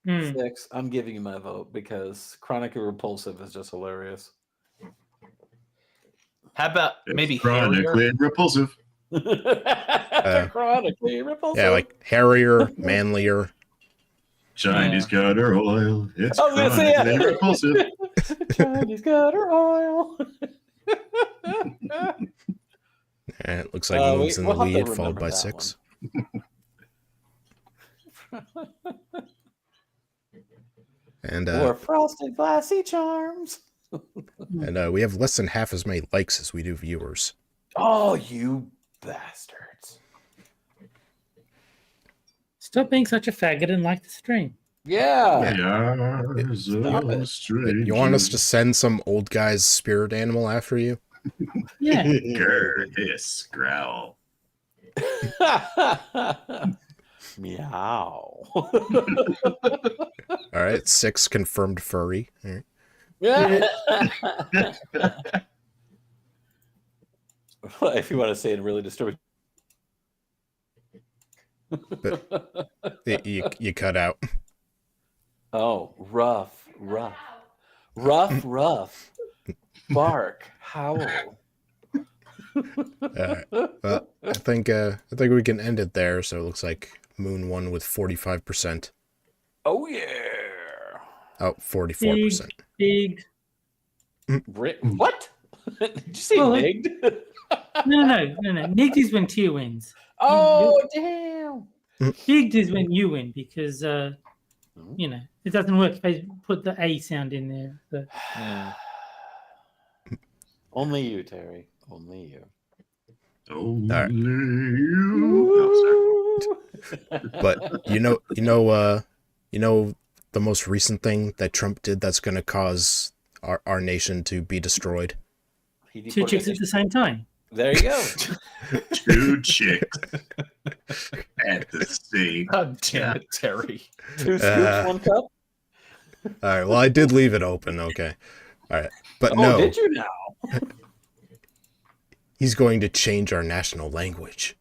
Hmm. Six, I'm giving you my vote because chronically repulsive is just hilarious. How about It's maybe chronically repulsive. Chronically repulsive. Yeah, like hairier, manlier. Chinese gutter oil. It's I was gonna say chronically repulsive. Chinese gutter oil. And it looks like Moon's in the we'll have to lead, followed remember by that 6. And Or frosted glassy charms. we have less than half as many likes as we do viewers. Oh, you bastards. Stop being such a faggot and like the stream. Yeah. Stop it. You want us to send some old guy's spirit animal after you? Yeah. Grr, hiss, growl. Meow. All right, 6 confirmed furry. All right. Yeah. If you want to say it in really disturbing. You cut out. Oh, rough. Bark, howl. Well, I think we can end it there. So it looks like Moon won with 45%. Oh yeah. Oh, 44%. Big. What? Did you say Well, rigged? No. Nigged is when Tier wins. Oh damn. Bigged is when you win because, it doesn't work if I put the A sound in there. So. Only you, Terry. Only you. Only right. you. But you know the most recent thing that Trump did that's going to cause our nation to be destroyed. He Two chicks at the same time. There you go. 2 chicks at the same God damn it, Terry. 2 scoops, 1 cup. All right. Well, I did leave it open. Okay. All right. But Oh, no. did you now? He's going to change our national language.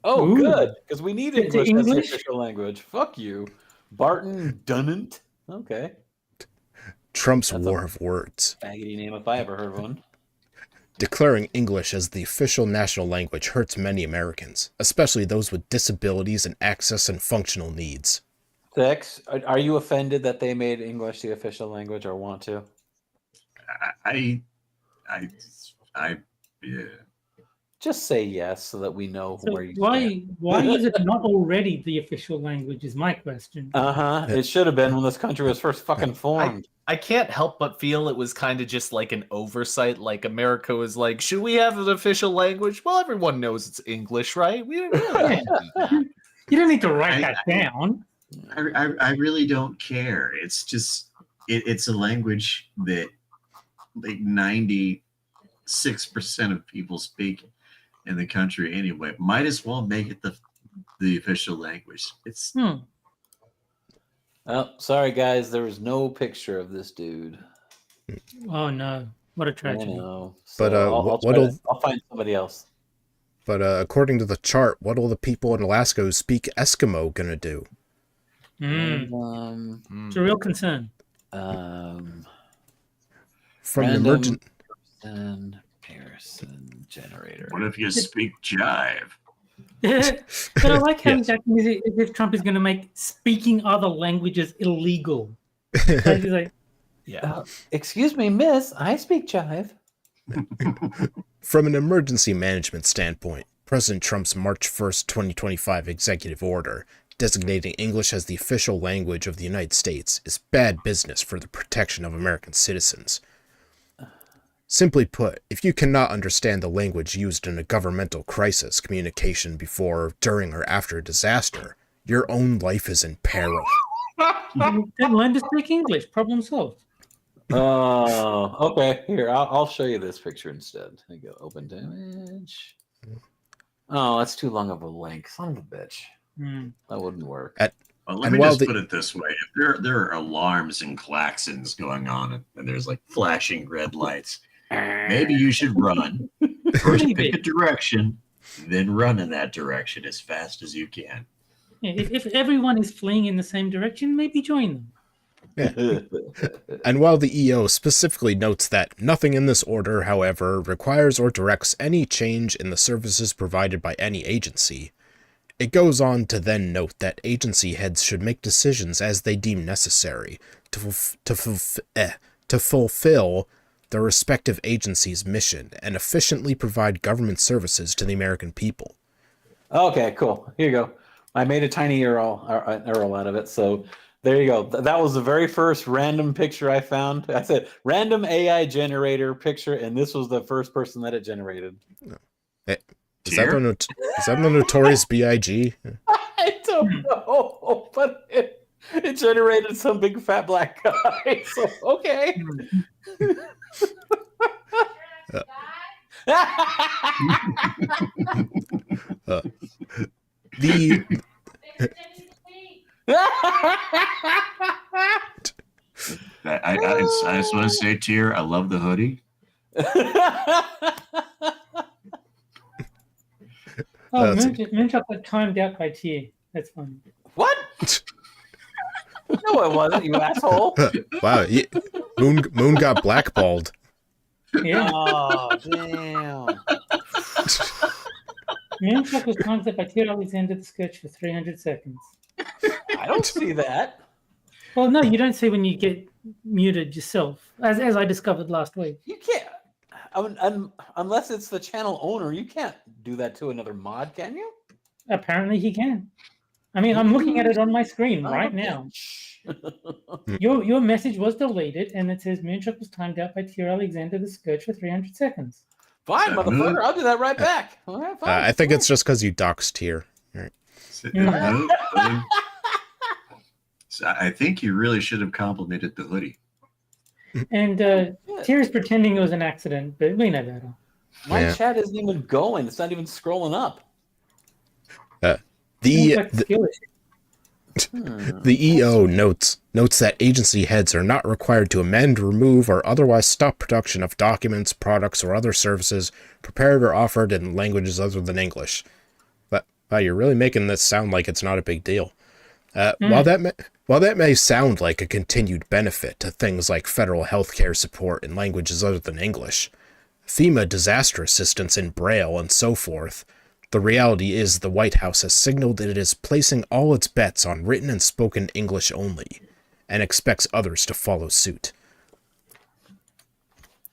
Oh, Ooh. good, because we need To English as the English? official language. Fuck you, Barton Dunnant. Okay, Trump's That's a- war of words. faggoty name if I ever heard one. Declaring English as the official national language hurts many Americans, especially those with disabilities and access and functional needs. Six, are you offended that they made English the official language, or want to? I yeah. Just say yes so that we know So where you stand. why is it not already the official language? Is my question. It should have been when this country was first fucking formed. I can't help but feel it was kind of just like an oversight. Like America was like, should we have an official language? Well, everyone knows it's English, right? We don't really need to do that. You don't need to write that down. I really don't care. It's just it's a language that like 96% of people speak in the country anyway. Might as well make it the official language. It's Oh, sorry guys, there was no picture of this dude. Oh no, what a I tragedy. know. But, I'll find somebody else. But according to the chart, what will the people in Alaska who speak Eskimo gonna do? It's a real concern. From Random an emergent... Pearson generator. what if you speak jive? But I like how Yes. he's acting as if Trump is going to make speaking other languages illegal. Like, he's like, Yeah. Excuse me, miss, I speak jive. From an emergency management standpoint, President Trump's March 1st, 2025 executive order designating English as the official language of the United States is bad business for the protection of American citizens. Simply put, if you cannot understand the language used in a governmental crisis communication before, during, or after a disaster, your own life is in peril. then learn to speak English. Problem solved. Oh, okay. Here, I'll show you this picture instead. There you go. Open to image. Oh, that's too long of a link. Son of a bitch. That wouldn't work. Well, let And me while just the- put it this way: if there are alarms and klaxons going on, and there's like flashing red lights, maybe you should run. First, Maybe. pick a direction, then run in that direction as fast as you can. Yeah, if everyone is fleeing in the same direction, maybe join them. And while the EO specifically notes that nothing in this order, however, requires or directs any change in the services provided by any agency, it goes on to then note that agency heads should make decisions as they deem necessary to fulfill their respective agency's mission and efficiently provide government services to the American people. Okay, cool. Here you go. I made a tiny arrow out of it. So there you go. That was the very first random picture I found. I said random AI generator picture, and this was the first person that it generated. Is that the notorious B.I.G.? I don't know, but it generated some big fat black guy. So okay. The I just want to say, Tier, I love the hoodie. Oh, That's Moonshock got timed out by Tier. That's fine. What? No, it wasn't, you asshole. wow, Moon got blackballed. Yeah. Oh, damn. Moonshock was timed out by Tier Alexander the Sketch for 300 seconds. I don't see that. Well, no, you don't see when you get muted yourself, as I discovered last week. You can't. Unless it's the channel owner, you can't do that to another mod, can you? Apparently he can. I mean, I'm looking at it on my screen right now. Your message was deleted, and it says Moonshock was timed out by Tier Alexander the Scourge for 300 seconds. Fine, motherfucker. I'll do that right back. All right, fine. I think it's just because you doxed here. Right. So I think you really should have complimented the hoodie. And Tier is pretending it was an accident, but we know better. My chat isn't even going. It's not even scrolling up. The Like skill issue. The EO notes that agency heads are not required to amend, remove, or otherwise stop production of documents, products, or other services prepared or offered in languages other than English. But wow, you're really making this sound like it's not a big deal. While that may sound like a continued benefit to things like federal healthcare support in languages other than English, FEMA disaster assistance in Braille, and so forth, the reality is the White House has signaled that it is placing all its bets on written and spoken English only, and expects others to follow suit.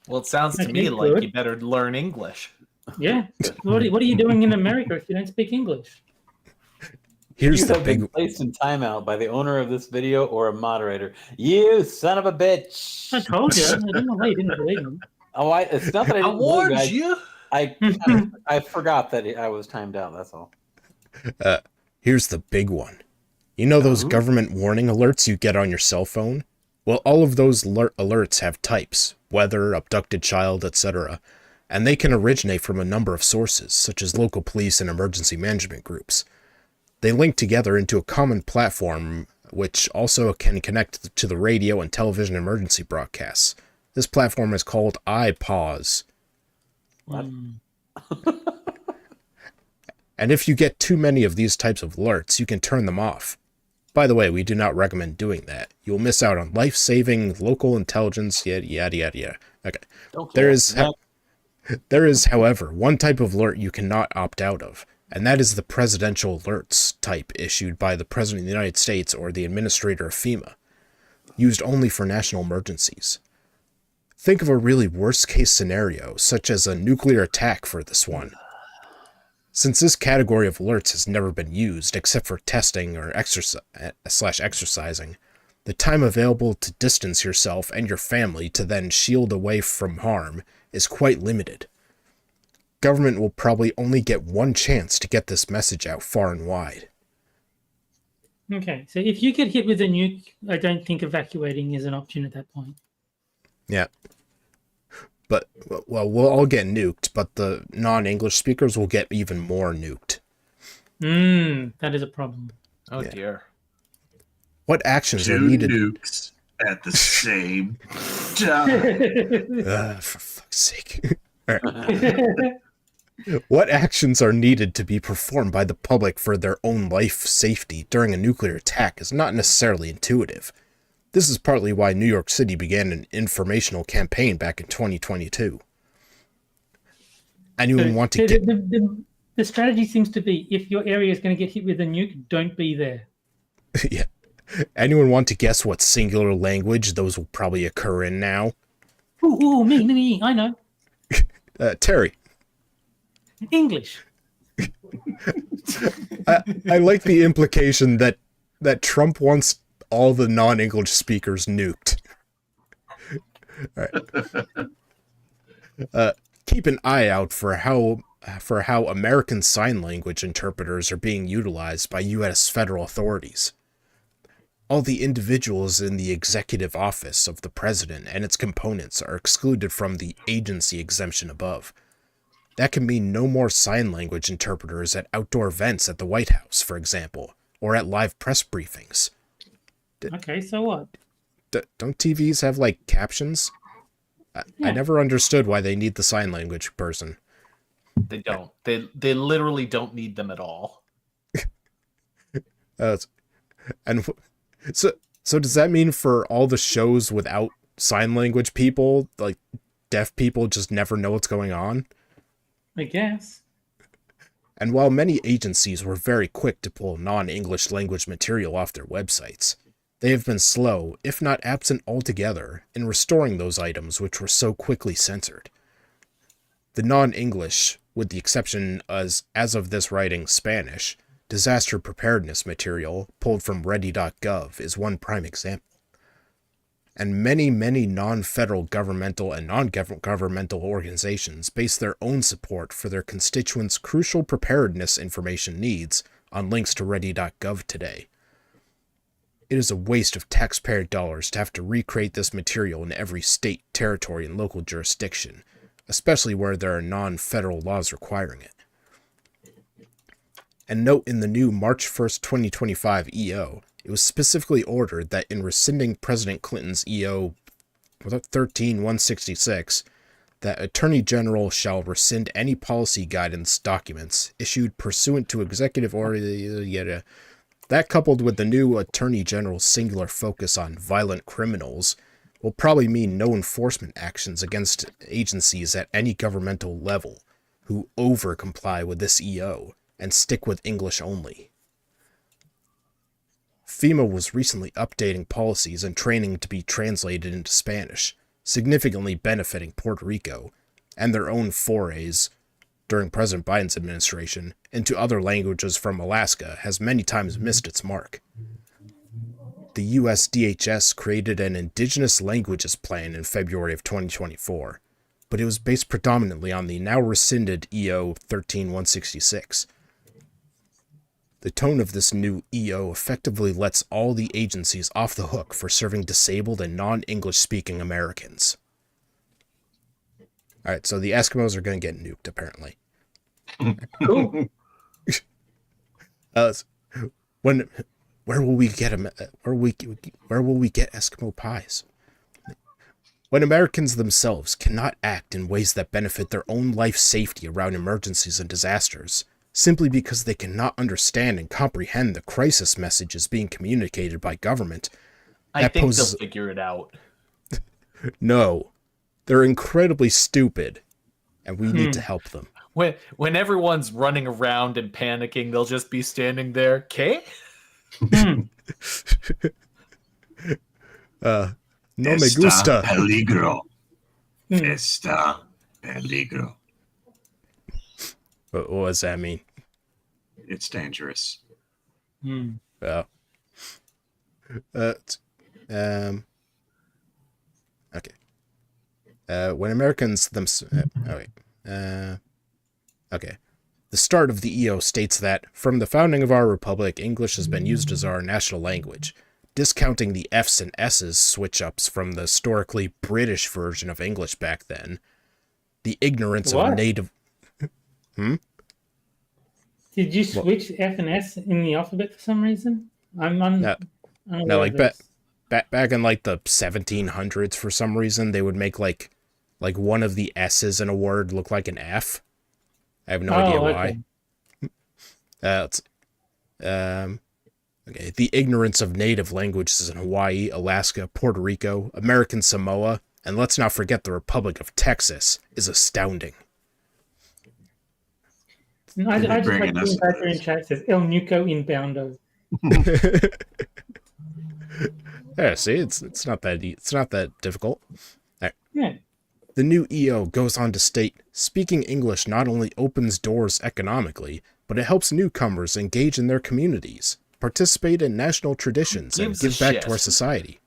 Well, it sounds to Okay, me like good. you better learn English. Yeah. What are you doing in America if you don't speak English? Here's You the have been big placed in timeout by the owner of this video or a moderator. You son of a bitch! I told you. I don't know why you didn't believe me. Oh, it's not that I I didn't believe warned you. you. I forgot that I was timed out. That's all. Here's the big one. You know those Oh. government warning alerts you get on your cell phone? Well, all of those alerts have types, weather, abducted child, etc., and they can originate from a number of sources, such as local police and emergency management groups. They link together into a common platform, which also can connect to the radio and television emergency broadcasts. This platform is called iPause. What? And if you get too many of these types of alerts, you can turn them off. By the way, we do not recommend doing that. You'll miss out on life-saving local intelligence, yada yada yada yada. Okay. Okay. There is, however, one type of alert you cannot opt out of, and that is the presidential alerts type issued by the President of the United States or the administrator of FEMA, used only for national emergencies. Think of a really worst-case scenario, such as a nuclear attack for this one. Since this category of alerts has never been used except for testing or exercising, the time available to distance yourself and your family to then shield away from harm is quite limited. Government will probably only get one chance to get this message out far and wide. Okay, so if you get hit with a nuke, I don't think evacuating is an option at that point. Yeah. But, well, we'll all get nuked, but the non-English speakers will get even more nuked. That is a problem. Oh Yeah. dear. What actions are Two needed? nukes at the same time. For fuck's sake. All right. What actions are needed to be performed by the public for their own life safety during a nuclear attack is not necessarily intuitive. This is partly why New York City began an informational campaign back in 2022. Anyone want to get... The strategy seems to be, if your area is going to get hit with a nuke, don't be there. Yeah. Anyone want to guess what singular language those will probably occur in now? Ooh, me, I know. Terry. English. I like the implication that Trump wants all the non-English speakers nuked. All right. Keep an eye out for how American Sign Language interpreters are being utilized by U.S. federal authorities. All the individuals in the executive office of the president and its components are excluded from the agency exemption above. That can mean no more sign language interpreters at outdoor events at the White House, for example, or at live press briefings. Okay, so what? Don't TVs have, like, captions? I never understood why they need the sign language person. They don't. They literally don't need them at all. And so does that mean for all the shows without sign language people, like, deaf people just never know what's going on? I guess. And while many agencies were very quick to pull non-English language material off their websites, they have been slow, if not absent altogether, in restoring those items which were so quickly censored. The non-English, with the exception as of this writing, Spanish, disaster preparedness material pulled from ready.gov is one prime example. And many, many non-federal governmental and non-governmental organizations base their own support for their constituents' crucial preparedness information needs on links to ready.gov today. It is a waste of taxpayer dollars to have to recreate this material in every state, territory, and local jurisdiction, especially where there are non-federal laws requiring it. And note in the new March 1st, 2025 EO, it was specifically ordered that in rescinding President Clinton's EO 13166, that Attorney General shall rescind any policy guidance documents issued pursuant to Executive Order. That, coupled with the new Attorney General's singular focus on violent criminals, will probably mean no enforcement actions against agencies at any governmental level who over-comply with this EO and stick with English only. FEMA was recently updating policies and training to be translated into Spanish, significantly benefiting Puerto Rico and their own forays during President Biden's administration into other languages from Alaska has many times missed its mark. The US DHS created an Indigenous Languages Plan in February of 2024, but it was based predominantly on the now rescinded EO 13166. The tone of this new EO effectively lets all the agencies off the hook for serving disabled and non-English speaking Americans. Alright, so the Eskimos are going to get nuked, apparently. Cool. Where will we get where will we get Eskimo pies? When Americans themselves cannot act in ways that benefit their own life safety around emergencies and disasters, simply because they cannot understand and comprehend the crisis messages being communicated by government, I think they'll figure it out. No, they're incredibly stupid, and we need to help them. When everyone's running around and panicking, they'll just be standing there. Okay. No me gusta. Peligro. Está peligro. What does that mean? It's dangerous. Well, okay. When Americans okay. The start of the EO states that, from the founding of our republic, English has been used as our national language, discounting the F's and S's switch-ups from the historically British version of English back then. The ignorance of native... Did you switch F and S in the alphabet for some reason? No, like back in like the 1700s, for some reason, they would make like one of the S's in a word look like an F. I have no idea why. Okay. The ignorance of native languages in Hawaii, Alaska, Puerto Rico, American Samoa, and let's not forget the Republic of Texas is astounding. I just like the back in chat says El Nuco Inboundo. Yeah, see, it's not that difficult. Right. Yeah. The new EO goes on to state, speaking English not only opens doors economically, but it helps newcomers engage in their communities, participate in national traditions, and give back to our society.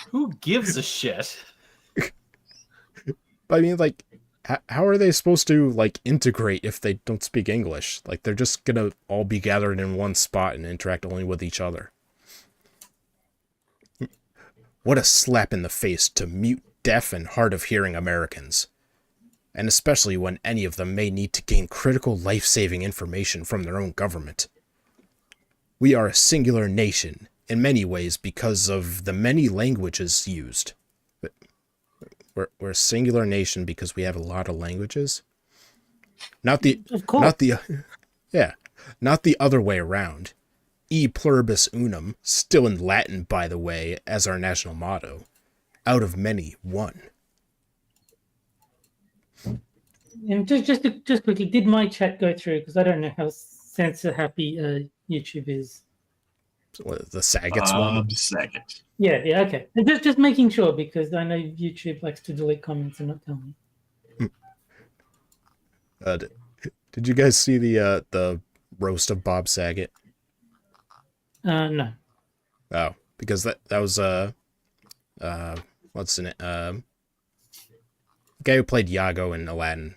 Who gives a shit? I mean, like, how are they supposed to, like, integrate if they don't speak English? Like, they're just gonna all be gathered in one spot and interact only with each other. What a slap in the face to mute, deaf, and hard of hearing Americans. And especially when any of them may need to gain critical life-saving information from their own government. We are a singular nation, in many ways because of the many languages used. We're a singular nation because we have a lot of languages. Not the other way around. E pluribus unum, still in Latin, by the way, as our national motto. Out of many, one. And just quickly, did my chat go through? Because I don't know how censor happy YouTube is. The Saget's one? Saget. Yeah, okay. And just making sure, because I know YouTube likes to delete comments and not tell me. Did you guys see the roast of Bob Saget? No. Oh, because that was what's in it? The guy who played Iago in Aladdin.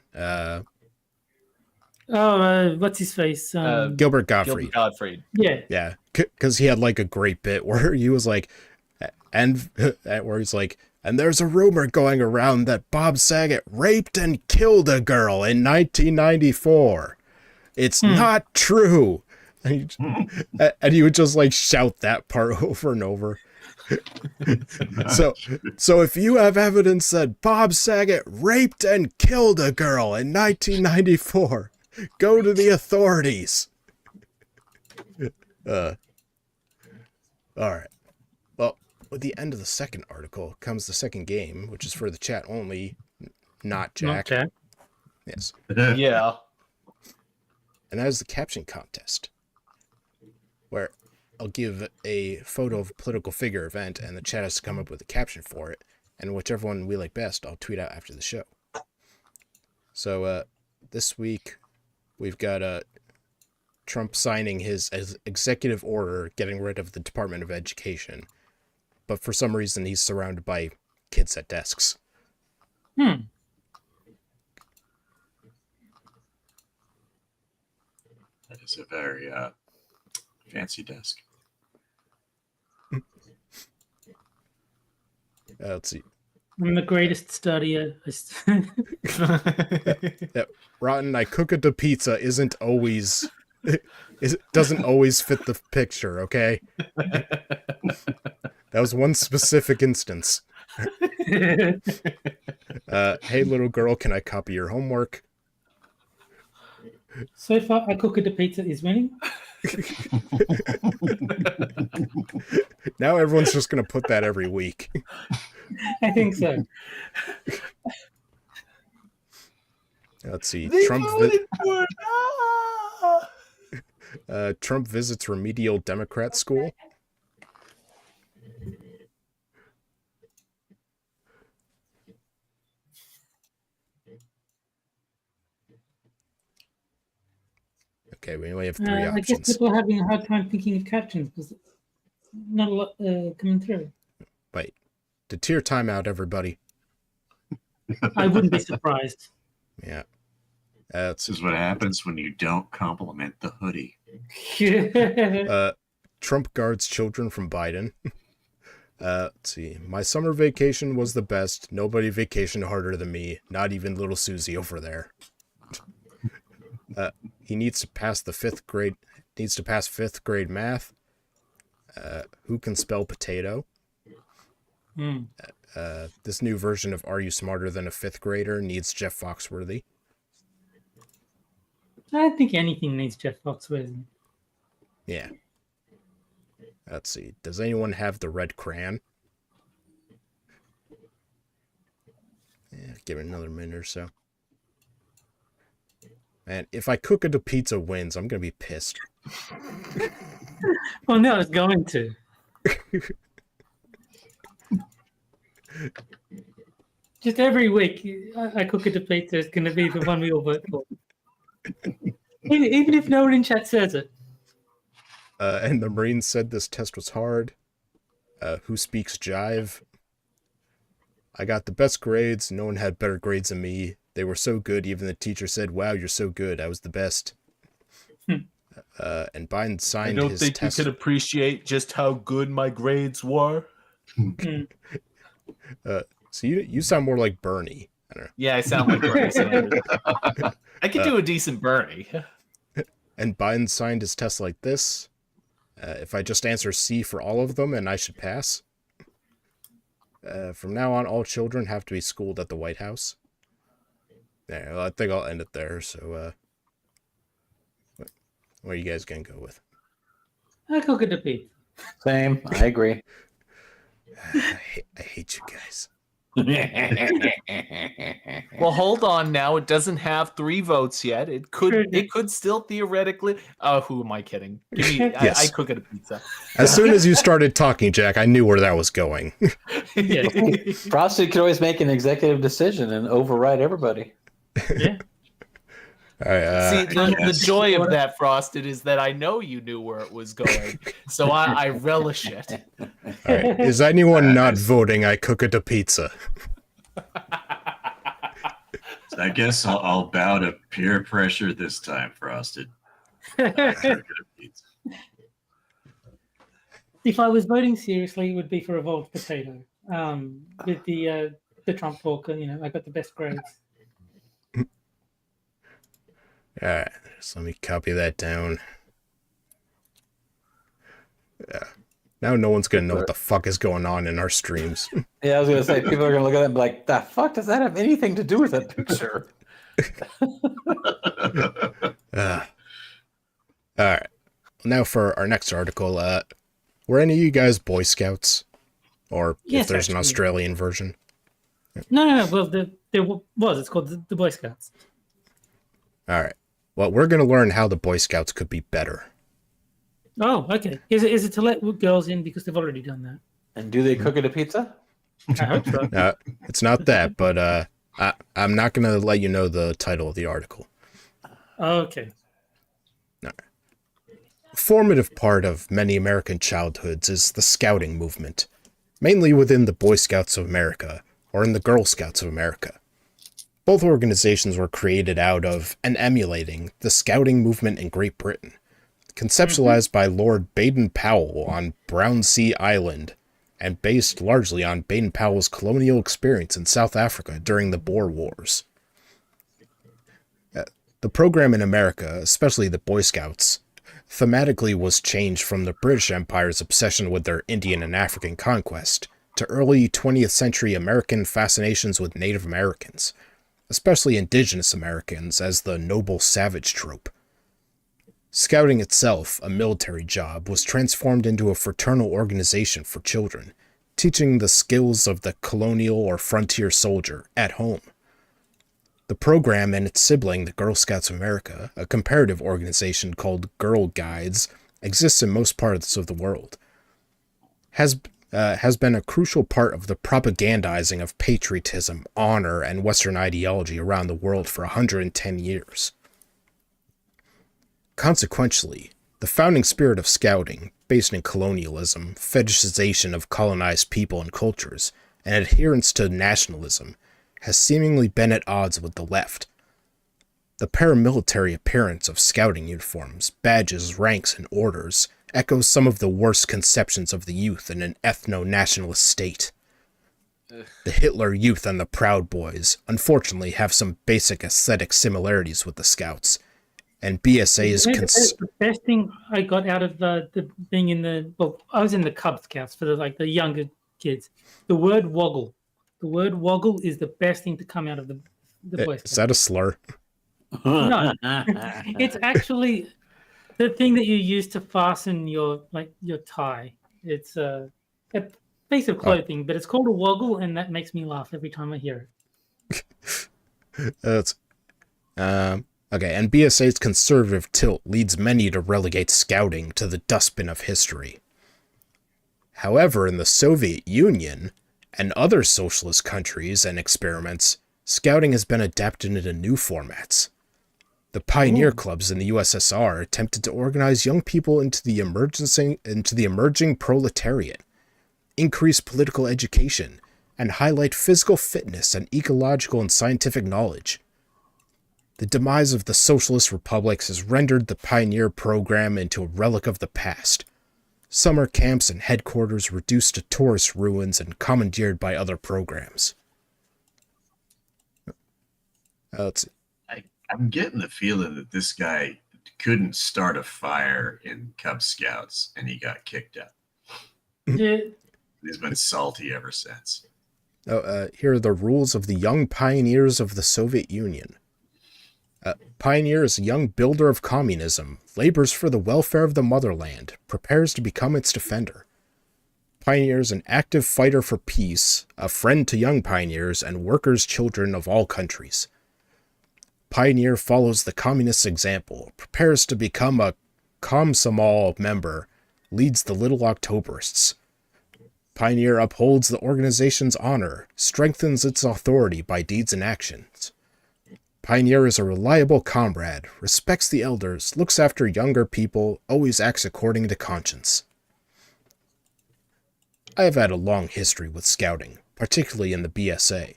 What's his face? Gilbert Gottfried. Yeah, because he had like a great bit where he was like, and there's a rumor going around that Bob Saget raped and killed a girl in 1994. It's not true. And he would just like shout that part over and over. So if you have evidence that Bob Saget raped and killed a girl in 1994, go to the authorities. All right. Well, at the end of the second article comes the second game, which is for the chat only, not Jack. Not Jack. Yes. Yeah. And that is the caption contest, where I'll give a photo of a political figure event, and the chat has to come up with a caption for it, and whichever one we like best, I'll tweet out after the show. So this week, we've got Trump signing his executive order getting rid of the Department of Education, but for some reason he's surrounded by kids at desks. That is a very fancy desk. Let's see. I'm the greatest studier. Rotten, I cook it to pizza isn't always... It doesn't always fit the picture, okay? That was one specific instance. Hey, little girl, can I copy your homework? So far, I cook it to pizza is winning. Now everyone's just going to put that every week. I think so. Let's see. They Trump voted for it. Trump visits remedial Democrat school. Okay, we only have three I guess options. people are having a hard time thinking of captions because not a lot coming through. Wait. To tier timeout, everybody. I wouldn't be surprised. Yeah. This is what happens when you don't compliment the hoodie. Trump guards children from Biden. Let's see. My summer vacation was the best. Nobody vacationed harder than me. Not even little Susie over there. He needs to pass the fifth grade. Needs to pass fifth grade math. Who can spell potato? This new version of Are You Smarter Than a Fifth Grader needs Jeff Foxworthy. I think anything needs Jeff Foxworthy. Yeah. Let's see. Does anyone have the red crayon? Yeah, give it another minute or so. Man, if I cook it a pizza wins, I'm going to be pissed. Well, no, I was going to. Just every week, I cook it to pizza is going to be the one we all vote for. Even if no one in chat says it. And the Marines said this test was hard. Who speaks jive? I got the best grades. No one had better grades than me. They were so good, even the teacher said, wow, you're so good. I was the best. And Biden signed his test. I don't think you can appreciate just how good my grades were. So you sound more like Bernie. I don't know. Yeah, I sound like Bernie Sanders. I could do a decent Bernie. And Biden signed his test like this. If I just answer C for all of them, and I should pass. From now on, all children have to be schooled at the White House. Yeah, well, I think I'll end it there. So, what are you guys gonna go with? I cook it to pizza. Same. I agree. I hate you guys. Well, hold on now. It doesn't have 3 votes yet. It could still theoretically. Oh, who am I kidding? Give me. Yes. I cook it a pizza. As soon as you started talking, Jack, I knew where that was going. Yeah. Frosty could always make an executive decision and override everybody. Yeah. All right, See, the joy of that, Frosted, is that I know you knew where it was going, so I relish it. all right. Is anyone not voting? I cook it a pizza. So I guess I'll bow to peer pressure this time, Frosted. If I was voting seriously, it would be for Evolved Potato. With the Trump talk, I got the best grades. All right, so let me copy that down. Now no one's gonna know what the fuck is going on in our streams. Yeah, I was gonna say people are gonna look at that and be like, "The fuck does that have anything to do with that picture?" All right. Now for our next article. Were any of you guys Boy Scouts, or Yes, if there's an actually. Australian version? No. Well, there was. It's called the Boy Scouts. All right. Well, we're gonna learn how the Boy Scouts could be better. Oh, okay. Is it to let girls in because they've already done that? And do they cook it a pizza? I hope so. It's not that, but I'm not gonna let you know the title of the article. Okay. A formative part of many American childhoods is the Scouting movement, mainly within the Boy Scouts of America or in the Girl Scouts of America. Both organizations were created out of and emulating the Scouting movement in Great Britain, conceptualized by Lord Baden-Powell on Brownsea Island and based largely on Baden-Powell's colonial experience in South Africa during the Boer Wars. The program in America, especially the Boy Scouts, thematically was changed from the British Empire's obsession with their Indian and African conquest to early 20th century American fascinations with Native Americans, especially indigenous Americans, as the noble savage trope. Scouting itself, a military job, was transformed into a fraternal organization for children, teaching the skills of the colonial or frontier soldier at home. The program and its sibling, the Girl Scouts of America, a comparative organization called Girl Guides, exists in most parts of the world, has been a crucial part of the propagandizing of patriotism, honor, and Western ideology around the world for 110 years. Consequently, the founding spirit of Scouting, based in colonialism, fetishization of colonized people and cultures, and adherence to nationalism, has seemingly been at odds with the left. The paramilitary appearance of Scouting uniforms, badges, ranks, and orders echoes some of the worst conceptions of the youth in an ethno-nationalist state. The Hitler Youth and the Proud Boys unfortunately have some basic aesthetic similarities with the Scouts, and BSA's The best thing I got out of the being in I was in the Cub Scouts for the younger kids. The word woggle. The word woggle is the best thing to come out of the Boy Scouts. Is that a slur? No, it's actually the thing that you use to fasten your tie. It's a piece of clothing, but it's called a woggle, and that makes me laugh every time I hear it. Okay, and BSA's conservative tilt leads many to relegate Scouting to the dustbin of history. However, in the Soviet Union and other socialist countries and experiments, Scouting has been adapted into new formats. The pioneer clubs in the USSR attempted to organize young people into the emerging proletariat, increase political education, and highlight physical fitness and ecological and scientific knowledge. The demise of the socialist republics has rendered the pioneer program into a relic of the past. Summer camps and headquarters reduced to tourist ruins and commandeered by other programs. Let's see. I'm getting the feeling that this guy couldn't start a fire in Cub Scouts and he got kicked out. Yeah. He's been salty ever since. Here are the rules of the young pioneers of the Soviet Union. Pioneer is a young builder of communism, labors for the welfare of the motherland, prepares to become its defender. Pioneer is an active fighter for peace, a friend to young pioneers and workers' children of all countries. Pioneer follows the communist's example, prepares to become a Komsomol member, leads the Little Octoberists. Pioneer upholds the organization's honor, strengthens its authority by deeds and actions. Pioneer is a reliable comrade, respects the elders, looks after younger people, always acts according to conscience. I have had a long history with Scouting, particularly in the BSA.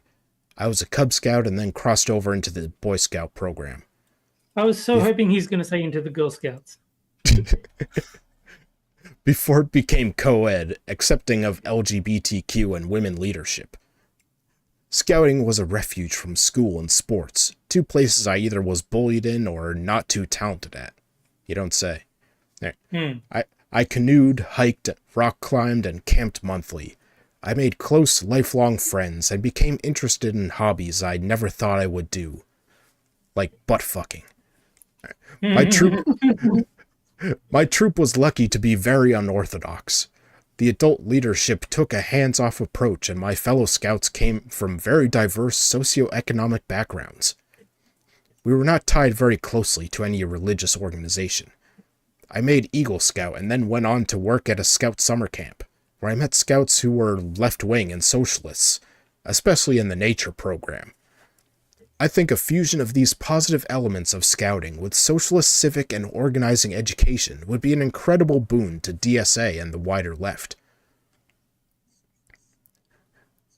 I was a Cub Scout and then crossed over into the Boy Scout program. I was so hoping he's going to say into the Girl Scouts. Before it became co-ed, accepting of LGBTQ and women leadership. Scouting was a refuge from school and sports, two places I either was bullied in or not too talented at. You don't say. I canoed, hiked, rock climbed, and camped monthly. I made close, lifelong friends and became interested in hobbies I never thought I would do. Like butt fucking. My troop was lucky to be very unorthodox. The adult leadership took a hands-off approach, and my fellow scouts came from very diverse socioeconomic backgrounds. We were not tied very closely to any religious organization. I made Eagle Scout and then went on to work at a scout summer camp, where I met scouts who were left-wing and socialists, especially in the nature program. I think a fusion of these positive elements of scouting with socialist civic and organizing education would be an incredible boon to DSA and the wider left.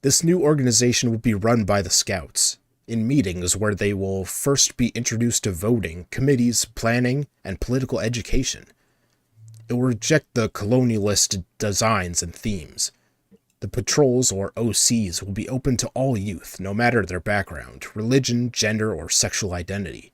This new organization will be run by the scouts, in meetings where they will first be introduced to voting, committees, planning, and political education. It will reject the colonialist designs and themes. The patrols, or OCs, will be open to all youth, no matter their background, religion, gender, or sexual identity.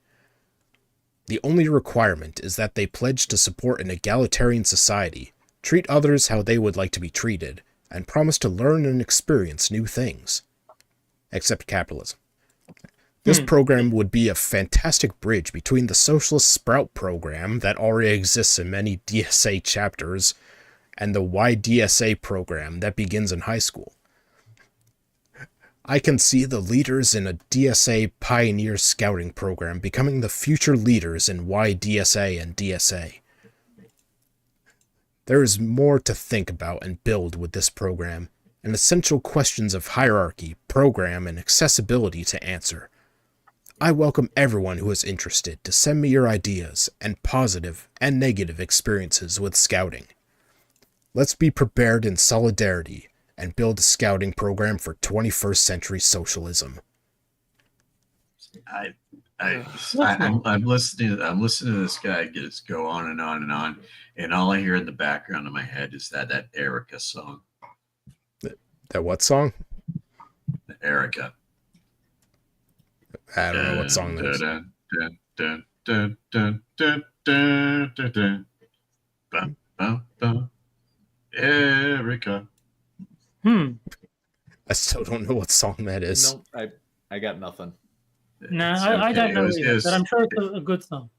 The only requirement is that they pledge to support an egalitarian society, treat others how they would like to be treated, and promise to learn and experience new things. Except capitalism. This program would be a fantastic bridge between the Socialist Sprout program that already exists in many DSA chapters and the YDSA program that begins in high school. I can see the leaders in a DSA Pioneer Scouting program becoming the future leaders in YDSA and DSA. There is more to think about and build with this program, and essential questions of hierarchy, program, and accessibility to answer. I welcome everyone who is interested to send me your ideas and positive and negative experiences with scouting. Let's be prepared in solidarity and build a scouting program for 21st century socialism. I'm listening to this guy just go on and on and on, and all I hear in the background of my head is that Erica song. That what song? Erica. I don't know what song that is. Erica. I still don't know what song that is. No, I got nothing. No, It's I okay. don't know It was- either, it was- but I'm sure it's a good song.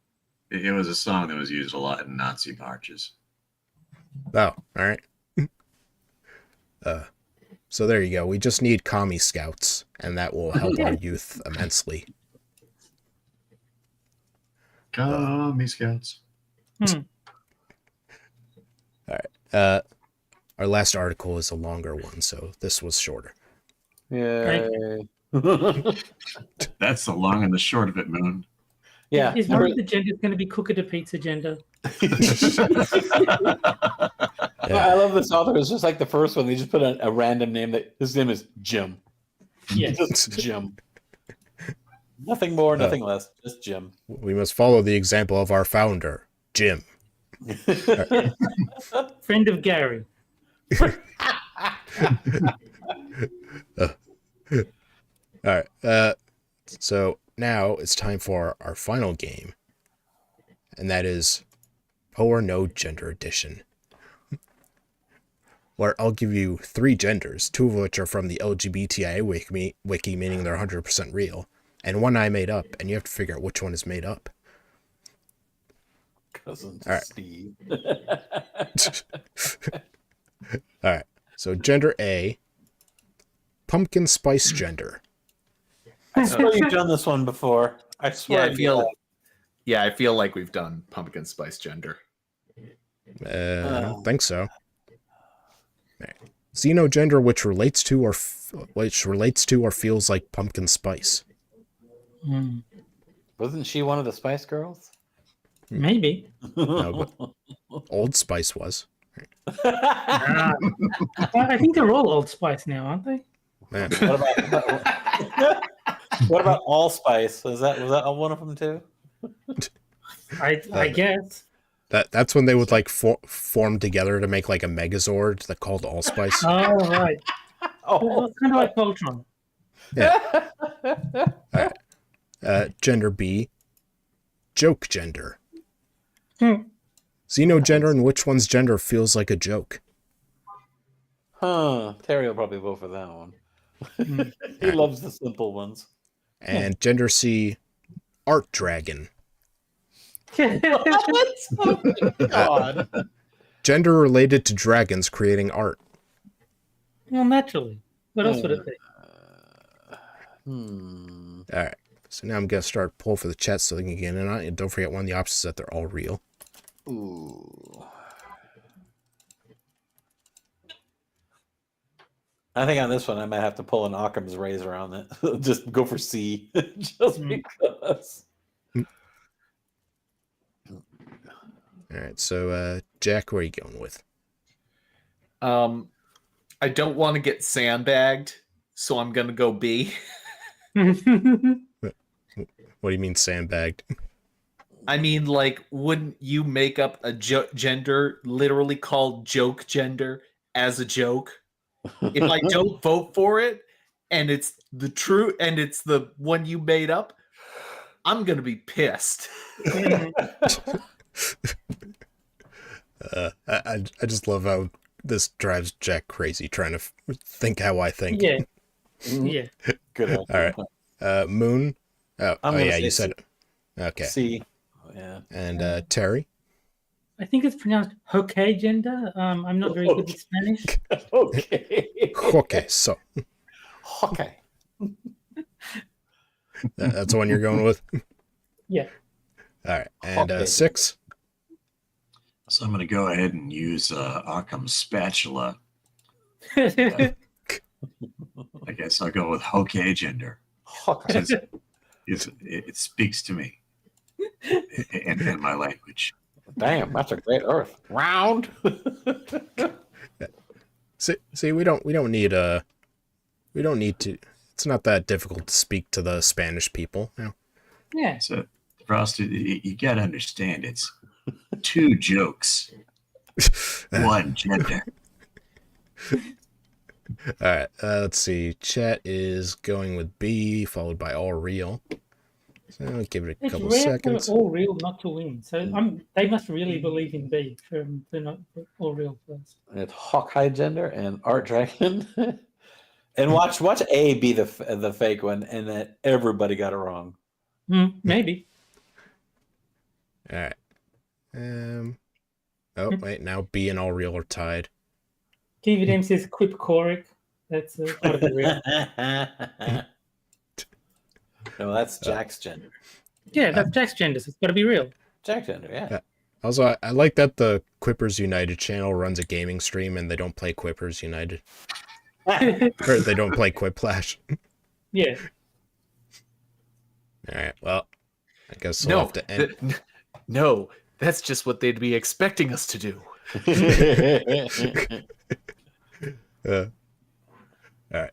It was a song that was used a lot in Nazi marches. Oh, alright. So there you go. We just need commie scouts, and that will help our youth immensely. Commie Scouts. Alright. Our last article is a longer one, so this was shorter. Yay. That's the long and the short of it, Moon. Yeah. Is one of the genders going to be cooker to pizza gender? I love this author. It's just like the first one. They just put a random name. That his name is Jim. Yes. Just Jim. Nothing more, nothing less. Just Jim. We must follow the example of our founder, Jim. Friend of Gary. Alright. So now it's time for our final game, and that is Poe or No Gender Edition, where I'll give you 3 genders, 2 of which are from the LGBTI wiki, meaning they're 100% real, and 1 I made up, and you have to figure out which one is made up. Cousin All right. Steve. Alright, so gender A, pumpkin spice gender. I swear you've done this one before. I swear. I feel like we've done pumpkin spice gender. I don't think so. Right. Xenogender, which relates to or feels like pumpkin spice. Wasn't she one of the Spice Girls? Maybe. No, but Old Spice was. I think they're all Old Spice now, aren't they? Man. What about Allspice? Was that one of them too? I guess. That's when they would like form together to make like a Megazord that called Allspice. Oh, right. Oh, It's kind of like Voltron. Gender B, joke gender. Xenogender and which one's gender feels like a joke. Huh. Terry will probably vote for that one. Mm. He loves the simple ones. And gender C, art dragon. Oh my God. Gender related to dragons creating art. Well, naturally. What else would it be? All right. So now I'm going to start poll for the chat so they can get in on it. And don't forget one of the options is that they're all real. Ooh. I think on this one I might have to pull an Occam's razor on it. Just go for C. Just because. All right. So, Jack, where are you going with? I don't want to get sandbagged, so I'm gonna go B. What do you mean sandbagged? I mean, like, wouldn't you make up a gender literally called joke gender as a joke? If I don't vote for it and it's the true and it's the one you made up, I'm gonna be pissed. I just love how this drives Jack crazy trying to think how I think. Yeah. Yeah. Good. All right. Moon. Oh, I'm gonna yeah, you say said it. Okay. C. Yeah. And Terry. I think it's pronounced Hokkay gender. I'm not very good with Spanish. Okay. Okay, so Okay. that's the one you're going with. Yeah. All right, and Okay. 6. So I'm going to go ahead and use Occam's spatula. Yeah. I guess I'll go with okay gender. Okay. It speaks to me and my language. Damn, that's a great Earth. Round. See, we don't need to. It's not that difficult to speak to the Spanish people. You know? Yeah. So, Frosty, you got to understand, it's 2 jokes, 1 gender. All right, let's see. Chat is going with B, followed by all real. So I'll give it a It's couple rare seconds. for all real not to win. So they must really believe in B for not for all real first. It's Hawkeye gender and Art Dragon. And watch A be the fake one, and that everybody got it wrong. Maybe. All right. Oh wait, now B and all real are tied. DVD says Quip Coric. That's gotta be real. No, that's Jack's gender. Yeah, that's Jack's gender. So it's got to be real. Jack gender, yeah. Also, I like that the Quippers United channel runs a gaming stream and they don't play Quippers United. Or they don't play Quiplash. Yeah. All right, well, I guess we'll have to end. No, that's just what they'd be expecting us to do. All right.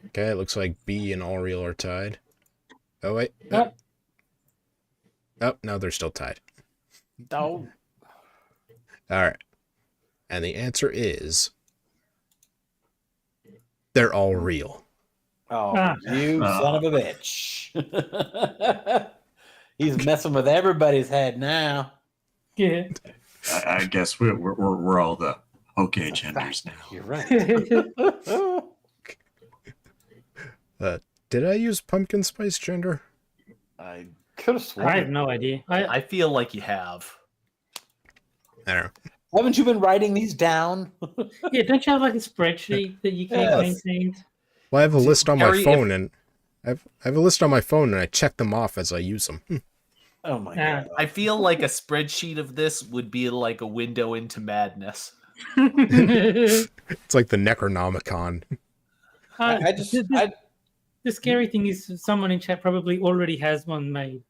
Okay, it looks like B and all real are tied. Oh, wait. Oh. Oh, no, they're still tied. No. All right. And the answer is they're all real. Oh, Ah. you son of a bitch. He's messing with everybody's head now. Yeah. I guess we're all the okay genders now. You're right. Did I use pumpkin spice gender? I could have sworn. I have no idea. I feel like you have. I don't know. Haven't you been writing these down? Yeah, don't you have like a spreadsheet that you keep Yes. maintained? Well, I have a list on my Harry, phone, and I have a list on my phone, and I check them off as I use them. Oh my Yeah. god. I feel like a spreadsheet of this would be like a window into madness. It's like the Necronomicon. The scary thing is someone in chat probably already has one made.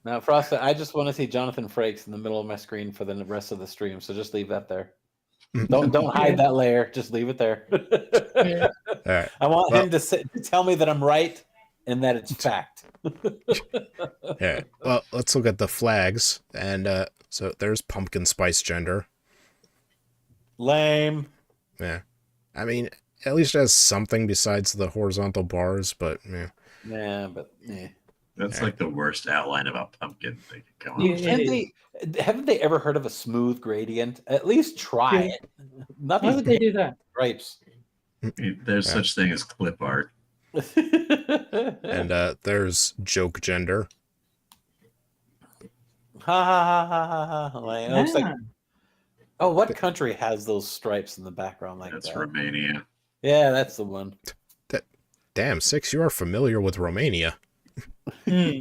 Now, Frost, I just want to see Jonathan Frakes in the middle of my screen for the rest of the stream, so just leave that there. Don't hide that layer. Just leave it there. Yeah. All right. I want him to tell me that I'm right and that it's fact. All right. Well, let's look at the flags. And so there's pumpkin spice gender. Lame. Yeah. I mean, at least it has something besides the horizontal bars, but yeah. Yeah, but yeah. That's like the worst outline of a pumpkin they could come up Yeah, with. Haven't they ever heard of a smooth gradient? At least try Yeah. it. Why would Nothing they do that? stripes. There's such thing as clip art. And there's joke gender. Ha ha ha ha ha. Like, it looks like, Ah, oh, what country has those stripes in the background like That's that? Romania. Yeah, that's the one. Damn, Six, you are familiar with Romania. hmm.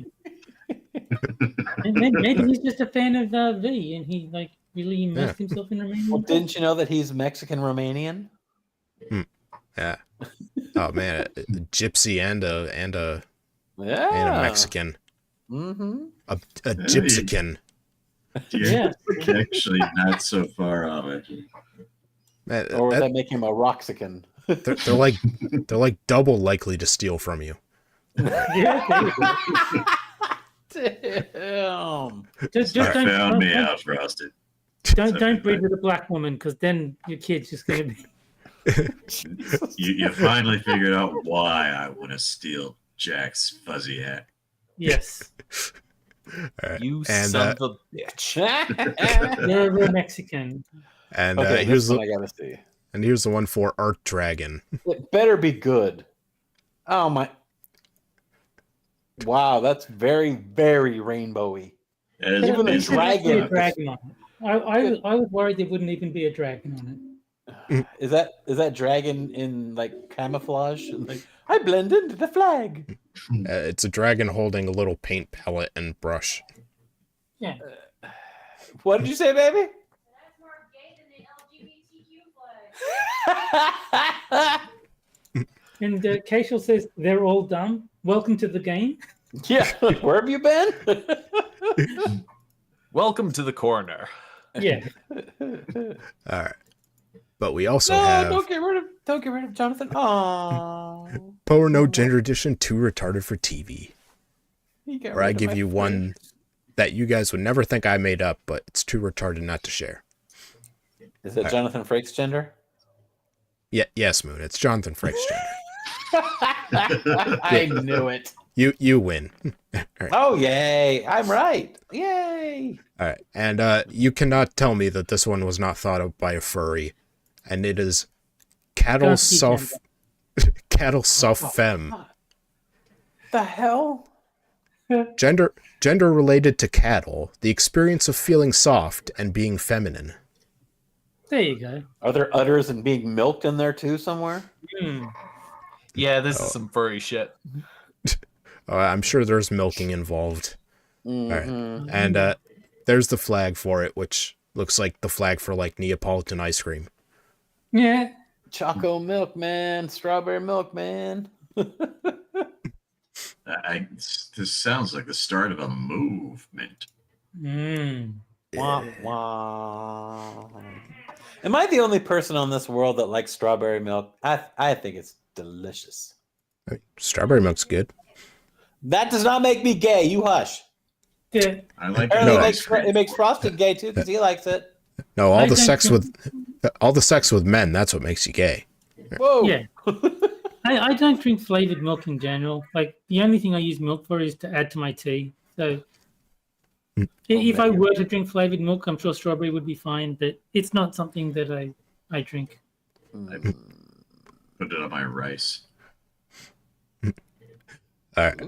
Maybe he's just a fan of V, and he like really immersed himself in Romania. Well, didn't you know that he's Mexican Romanian? Yeah. Oh man, a gypsy and a Yeah. Mexican. Mm-hmm. A gypsykin. Yeah. You're actually not so far off it. Man, Or would that make him a Roxican? they're like double likely to steal from you. Yeah, Damn. just I don't found me out, Frosted. don't breed with a black woman, because then your kid's just gonna be. You finally figured out why I want to steal Jack's fuzzy hat. Yes, You And, son of a bitch. they're Mexican. And Okay, here's this the one I gotta see. and here's the one for Art Dragon. It better be good. Oh my! Wow, that's very, very rainbowy. That is Even a basically dragon. what- Dragon on it. I was worried there wouldn't even be a dragon on it. Is that dragon in like camouflage? Like, I blend into the flag. It's a dragon holding a little paint palette and brush. Yeah. What did you say, baby? That's more gay than the LGBTQ flag. And Keishel says they're all dumb. Welcome to the game. Yeah, where have you been? Welcome to the corner. Yeah. All right. But we also No, have don't get rid of Jonathan. Aww. Power No Gender Edition, Too Retarded for TV. Where I give you one that you guys would never think I made up, but it's too retarded not to share. Is it Jonathan Frakes gender? Yeah, yes, Moon. It's Jonathan Frakes gender. I knew it. You win. Oh, yay. I'm right. Yay. All right. And you cannot tell me that this one was not thought of by a furry. And it is Cattle Soft Femme. The hell? Gender related to cattle, the experience of feeling soft and being feminine. There you go. Are there udders and being milked in there too somewhere? Hmm. Yeah, this is some furry shit. I'm sure there's milking involved. Mhm. Right. And there's the flag for it, which looks like the flag for like Neapolitan ice cream. Yeah. Choco milk, man. Strawberry milk, man. This sounds like the start of a movement. Mm. Wah, wah. Am I the only person on this world that likes strawberry milk? I think it's delicious. Strawberry milk's good. That does not make me gay. You hush. Yeah. I like Apparently, No. it makes Frosted gay too because he likes it. No, I all the think sex with men, that's what makes you gay. Whoa. Yeah. I don't drink flavored milk in general. Like the only thing I use milk for is to add to my tea. So if I were to drink flavored milk, I'm sure strawberry would be fine, but it's not something that I drink. Put it on my rice. All right.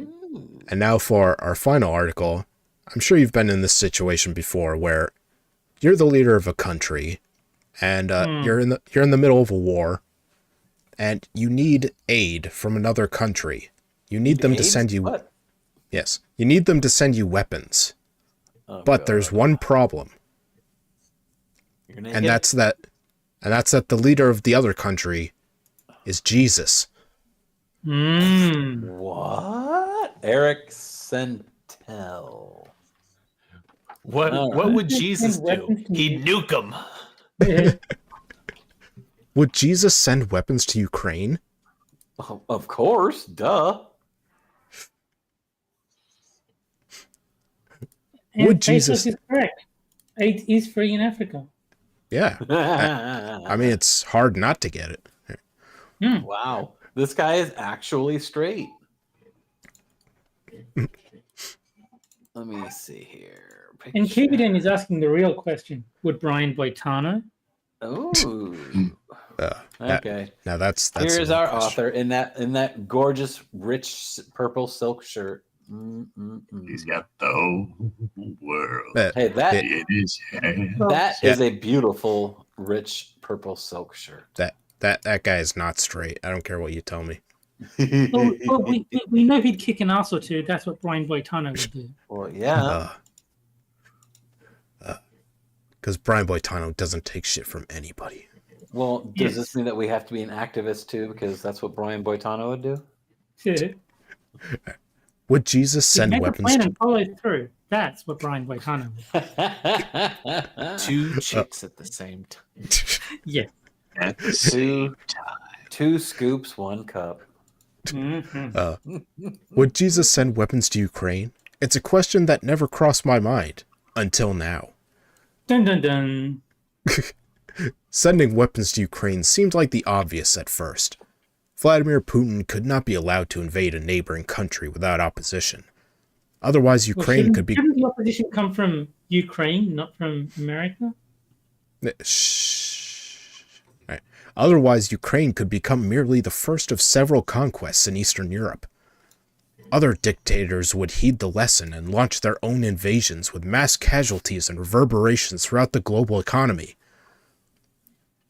And now for our final article. I'm sure you've been in this situation before where you're the leader of a country and you're in the middle of a war and you need aid from another country. You need them to send you What? Yes. You need them to send you weapons. Oh, But God. there's one problem. You're gonna And get- that's that the leader of the other country is Jesus. Mm. What? Eric Sentel. What All what right. would Jesus do? He'd nuke them. Yeah. Would Jesus send weapons to Ukraine? Oh, of course, duh. And Would Bezos Jesus- is correct. Aid is free in Africa. Yeah. I mean, it's hard not to get it. Wow, this guy is actually straight. Let me see here. And Kevin is asking the real question: would Brian Boitano? Ooh. Okay. Now that's Here's a our question. author in that gorgeous, rich purple silk shirt. He's got the whole world. Hey, that in his hand. that is a beautiful, rich purple silk shirt. That guy is not straight. I don't care what you tell me. Well, we know he'd kick an ass or two. That's what Brian Boitano would do. Well, yeah. Because Brian Boitano doesn't take shit from anybody. Well, does Yes. this mean that we have to be an activist too? Because that's what Brian Boitano would do. Yeah. Would Jesus He'd send make a weapons plan to... and follow through. That's what Brian Boitano would do. Two chicks at the same time. Yeah. At the same time. 2 scoops, 1 cup. Would Jesus send weapons to Ukraine? It's a question that never crossed my mind. Until now. Dun dun dun. Sending weapons to Ukraine seemed like the obvious at first. Vladimir Putin could not be allowed to invade a neighboring country without opposition. Otherwise, Ukraine could be... Shouldn't the opposition come from Ukraine, not from America? Shh. Right. Otherwise, Ukraine could become merely the first of several conquests in Eastern Europe. Other dictators would heed the lesson and launch their own invasions with mass casualties and reverberations throughout the global economy.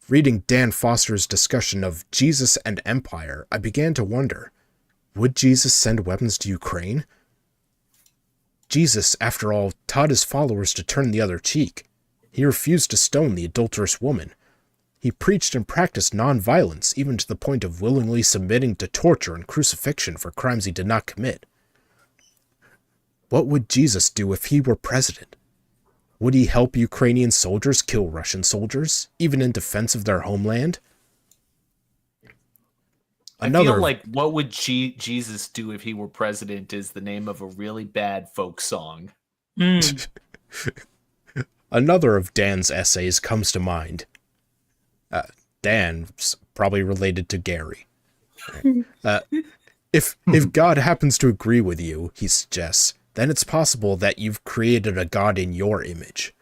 Reading Dan Foster's discussion of Jesus and Empire, I began to wonder, would Jesus send weapons to Ukraine? Jesus, after all, taught his followers to turn the other cheek. He refused to stone the adulterous woman. He preached and practiced non-violence, even to the point of willingly submitting to torture and crucifixion for crimes he did not commit. What would Jesus do if he were president? Would he help Ukrainian soldiers kill Russian soldiers, even in defense of their homeland? I feel like what would Jesus do if he were president is the name of a really bad folk song. Another of Dan's essays comes to mind. Dan's probably related to Gary. If God happens to agree with you, he suggests, then it's possible that you've created a God in your image.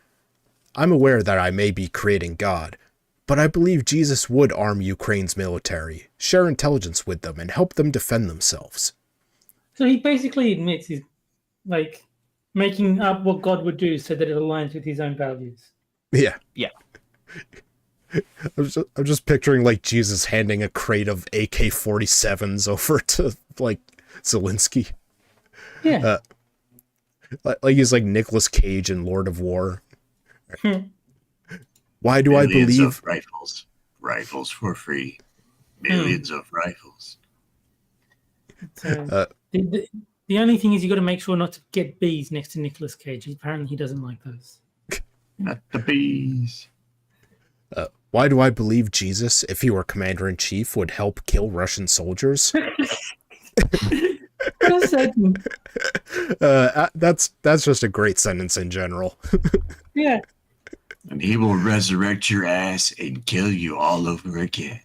I'm aware that I may be creating God, but I believe Jesus would arm Ukraine's military, share intelligence with them, and help them defend themselves. So he basically admits he's like making up what God would do so that it aligns with his own values. Yeah. Yeah. I'm just picturing like Jesus handing a crate of AK-47s over to like Zelensky. Yeah. Like he's like Nicolas Cage in Lord of War. Why do Millions I believe of rifles for free? Millions of rifles. So, the only thing is you got to make sure not to get bees next to Nicolas Cage. Apparently he doesn't like those. Not the bees. Why do I believe Jesus, if he were commander-in-chief, would help kill Russian soldiers? That's just a great sentence in general. Yeah. And he will resurrect your ass and kill you all over again.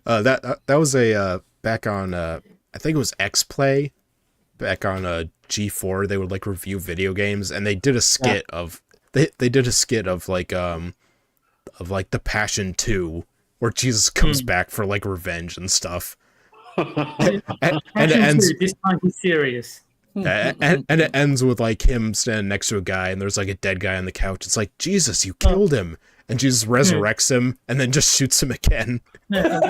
That was a back on I think it was X-Play, back on G4. They would like review video games, and they did a skit of they did a skit of like The Passion 2, where Jesus comes back for like revenge and stuff. and it ends. This time he's serious. And it ends with like him standing next to a guy, and there's like a dead guy on the couch. It's like, Jesus, you killed him, and Jesus resurrects him, and then just shoots him again. No.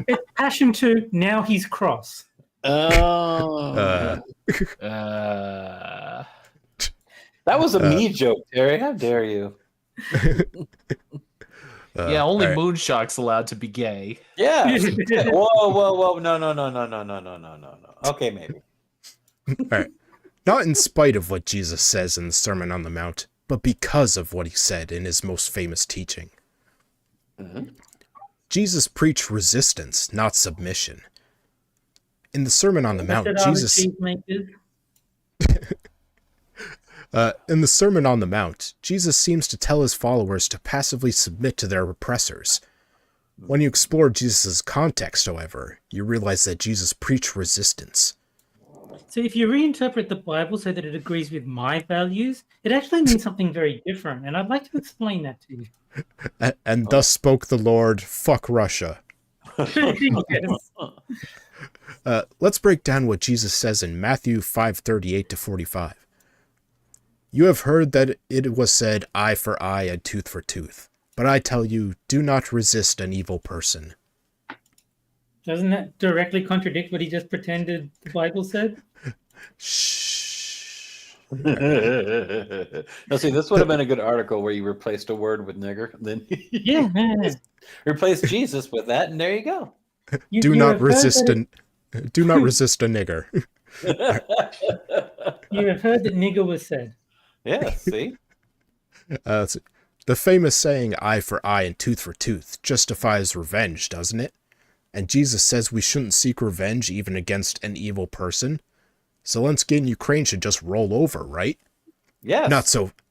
It's Passion 2. Now he's cross. Oh. That was a me joke, Terry. How dare you? Yeah, only all right. Moonshock's allowed to be gay. Yeah. Whoa. No. Okay, maybe. All right. Not in spite of what Jesus says in the Sermon on the Mount, but because of what he said in his most famous teaching. Jesus preached resistance, not submission. In the Sermon on the Mount, Jesus seems to tell his followers to passively submit to their oppressors. When you explore Jesus' context, however, you realize that Jesus preached resistance. So if you reinterpret the Bible so that it agrees with my values, it actually means something very different, and I'd like to explain that to you. And thus spoke the Lord, fuck Russia. Yes. Let's break down what Jesus says in Matthew 5:38 to 45. You have heard that it was said, eye for eye and tooth for tooth. But I tell you, do not resist an evil person. Doesn't that directly contradict what he just pretended the Bible said? Shh. Now, see, this would have been a good article where you replaced a word with nigger. Then Yeah. replace Jesus with that, and there you go. Do not resist a nigger. You have heard that nigger was said. Yeah, see? The famous saying, eye for eye and tooth for tooth, justifies revenge, doesn't it? And Jesus says we shouldn't seek revenge even against an evil person. Zelensky in Ukraine should just roll over, right? Yes.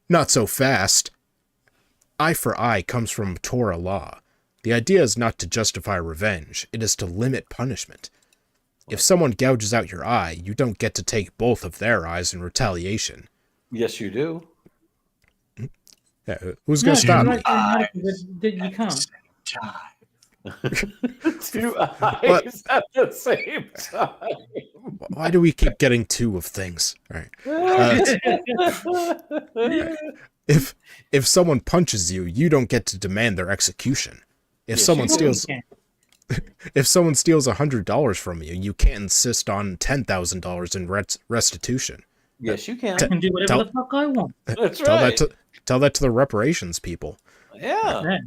Not so fast. Eye for eye comes from Torah law. The idea is not to justify revenge, it is to limit punishment. If someone gouges out your eye, you don't get to take both of their eyes in retaliation. Yes, you do. Yeah, who's going to stop me? You can't. Two eyes at the same time. Why do we keep getting two of things? All right. If someone punches you, you don't get to demand their execution. If Yes, someone you do. steals $100 from you, you can't insist on $10,000 in restitution. Yes, you can. I can do whatever Tell- the fuck I want. That's Tell right. tell that to the reparations people. Yeah. Yeah.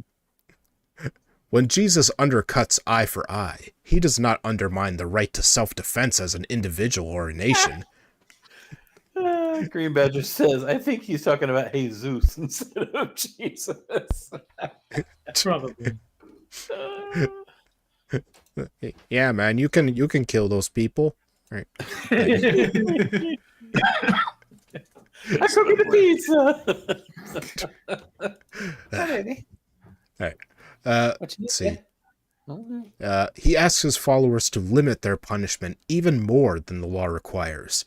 When Jesus undercuts eye for eye, he does not undermine the right to self-defense as an individual or a nation. Green Badger says, I think he's talking about Jesus instead of Jesus. Probably. Yeah, man, you can kill those people. Right. I'm cooking the pizza. Let's see. He asks his followers to limit their punishment even more than the law requires.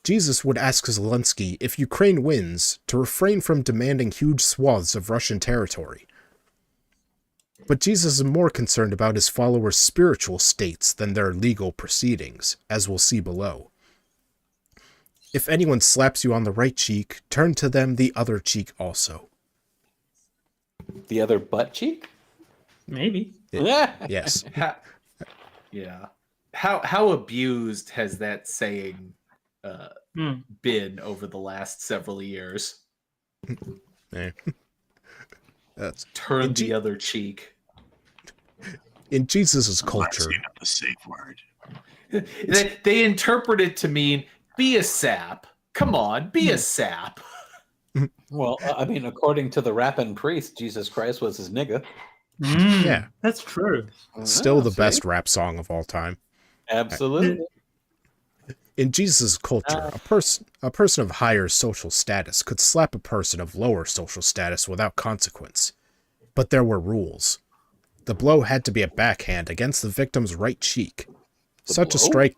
Jesus would ask Zelensky if Ukraine wins to refrain from demanding huge swaths of Russian territory. But Jesus is more concerned about his followers' spiritual states than their legal proceedings, as we'll see below. If anyone slaps you on the right cheek, turn to them the other cheek also. The other butt cheek? Maybe. Yes. Yeah. How abused has that saying been over the last several years? That's Turn the other cheek. in Jesus' culture. That's the safe word. They interpret it to mean be a sap. Come on, be a sap. Well, I mean, according to the rapping priest, Jesus Christ was his nigga. Yeah. That's true. Still the see? best rap song of all time. Absolutely. In Jesus' culture, a person of higher social status could slap a person of lower social status without consequence. But there were rules. The blow had to be a backhand against the victim's right cheek. Such a blow? strike...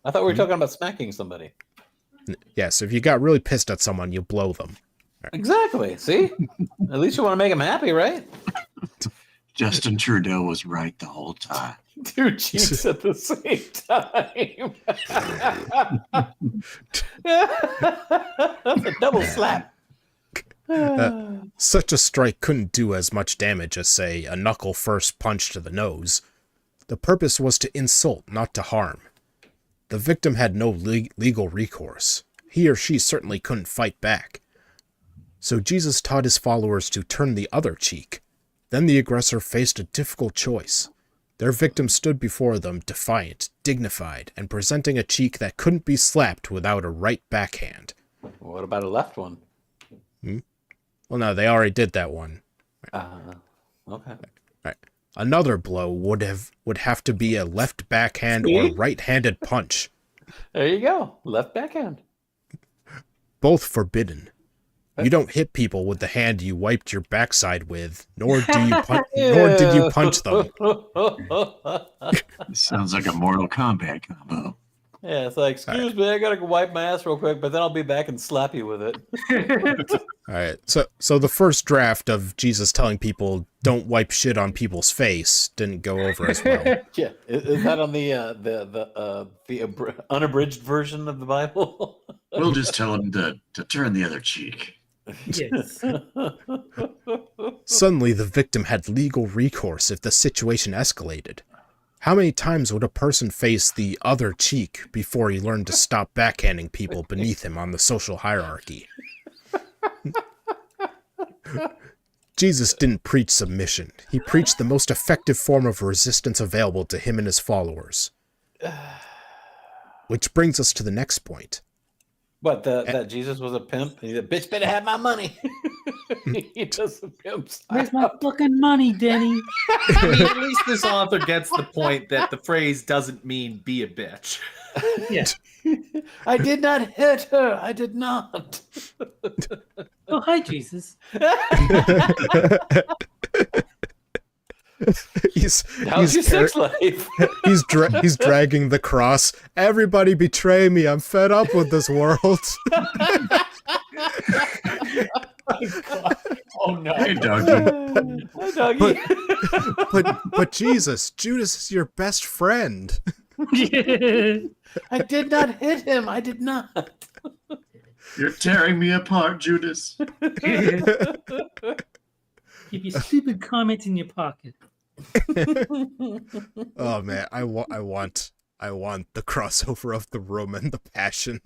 I thought we were talking about smacking somebody. Yes, if you got really pissed at someone, you blow them. Exactly. See? At least you want to make him happy, right? Justin Trudeau was right the whole time. Two cheeks at the same time. That's a double slap. Such a strike couldn't do as much damage as, say, a knuckle-first punch to the nose. The purpose was to insult, not to harm. The victim had no legal recourse. He or she certainly couldn't fight back. So Jesus taught his followers to turn the other cheek. Then the aggressor faced a difficult choice. Their victim stood before them, defiant, dignified, and presenting a cheek that couldn't be slapped without a right backhand. What about a left one? Well, no, they already did that one. Okay. Right. Another blow would have to be a left backhand See? or right-handed punch. There you go. Left backhand. Both forbidden. You don't hit people with the hand you wiped your backside with, nor did you punch them. This sounds like a Mortal Kombat combo. Yeah, it's like, excuse me, I gotta go wipe my ass real quick, but then I'll be back and slap you with it. All right. So the first draft of Jesus telling people don't wipe shit on people's face didn't go over as well. Yeah, is that on the unabridged version of the Bible? We'll just tell him to turn the other cheek. Yes. Suddenly, the victim had legal recourse if the situation escalated. How many times would a person face the other cheek before he learned to stop backhanding people beneath him on the social hierarchy? Jesus didn't preach submission. He preached the most effective form of resistance available to him and his followers. Which brings us to the next point. But that Jesus was a pimp. He's a bitch better have my money. He does the pimp style. Where's my fucking money, Denny? I mean, at least this author gets the point that the phrase doesn't mean be a bitch. Yeah. I did not hit her. I did not. Oh, hi, Jesus. How's your sex life? He's dragging the cross. Everybody betray me. I'm fed up with this world. Oh no! Hey, doggy. Hi, doggy. But Jesus, Judas is your best friend. I did not hit him. I did not. You're tearing me apart, Judas. Keep your stupid comments in your pocket. Oh man, I want the crossover of the Room and the Passion.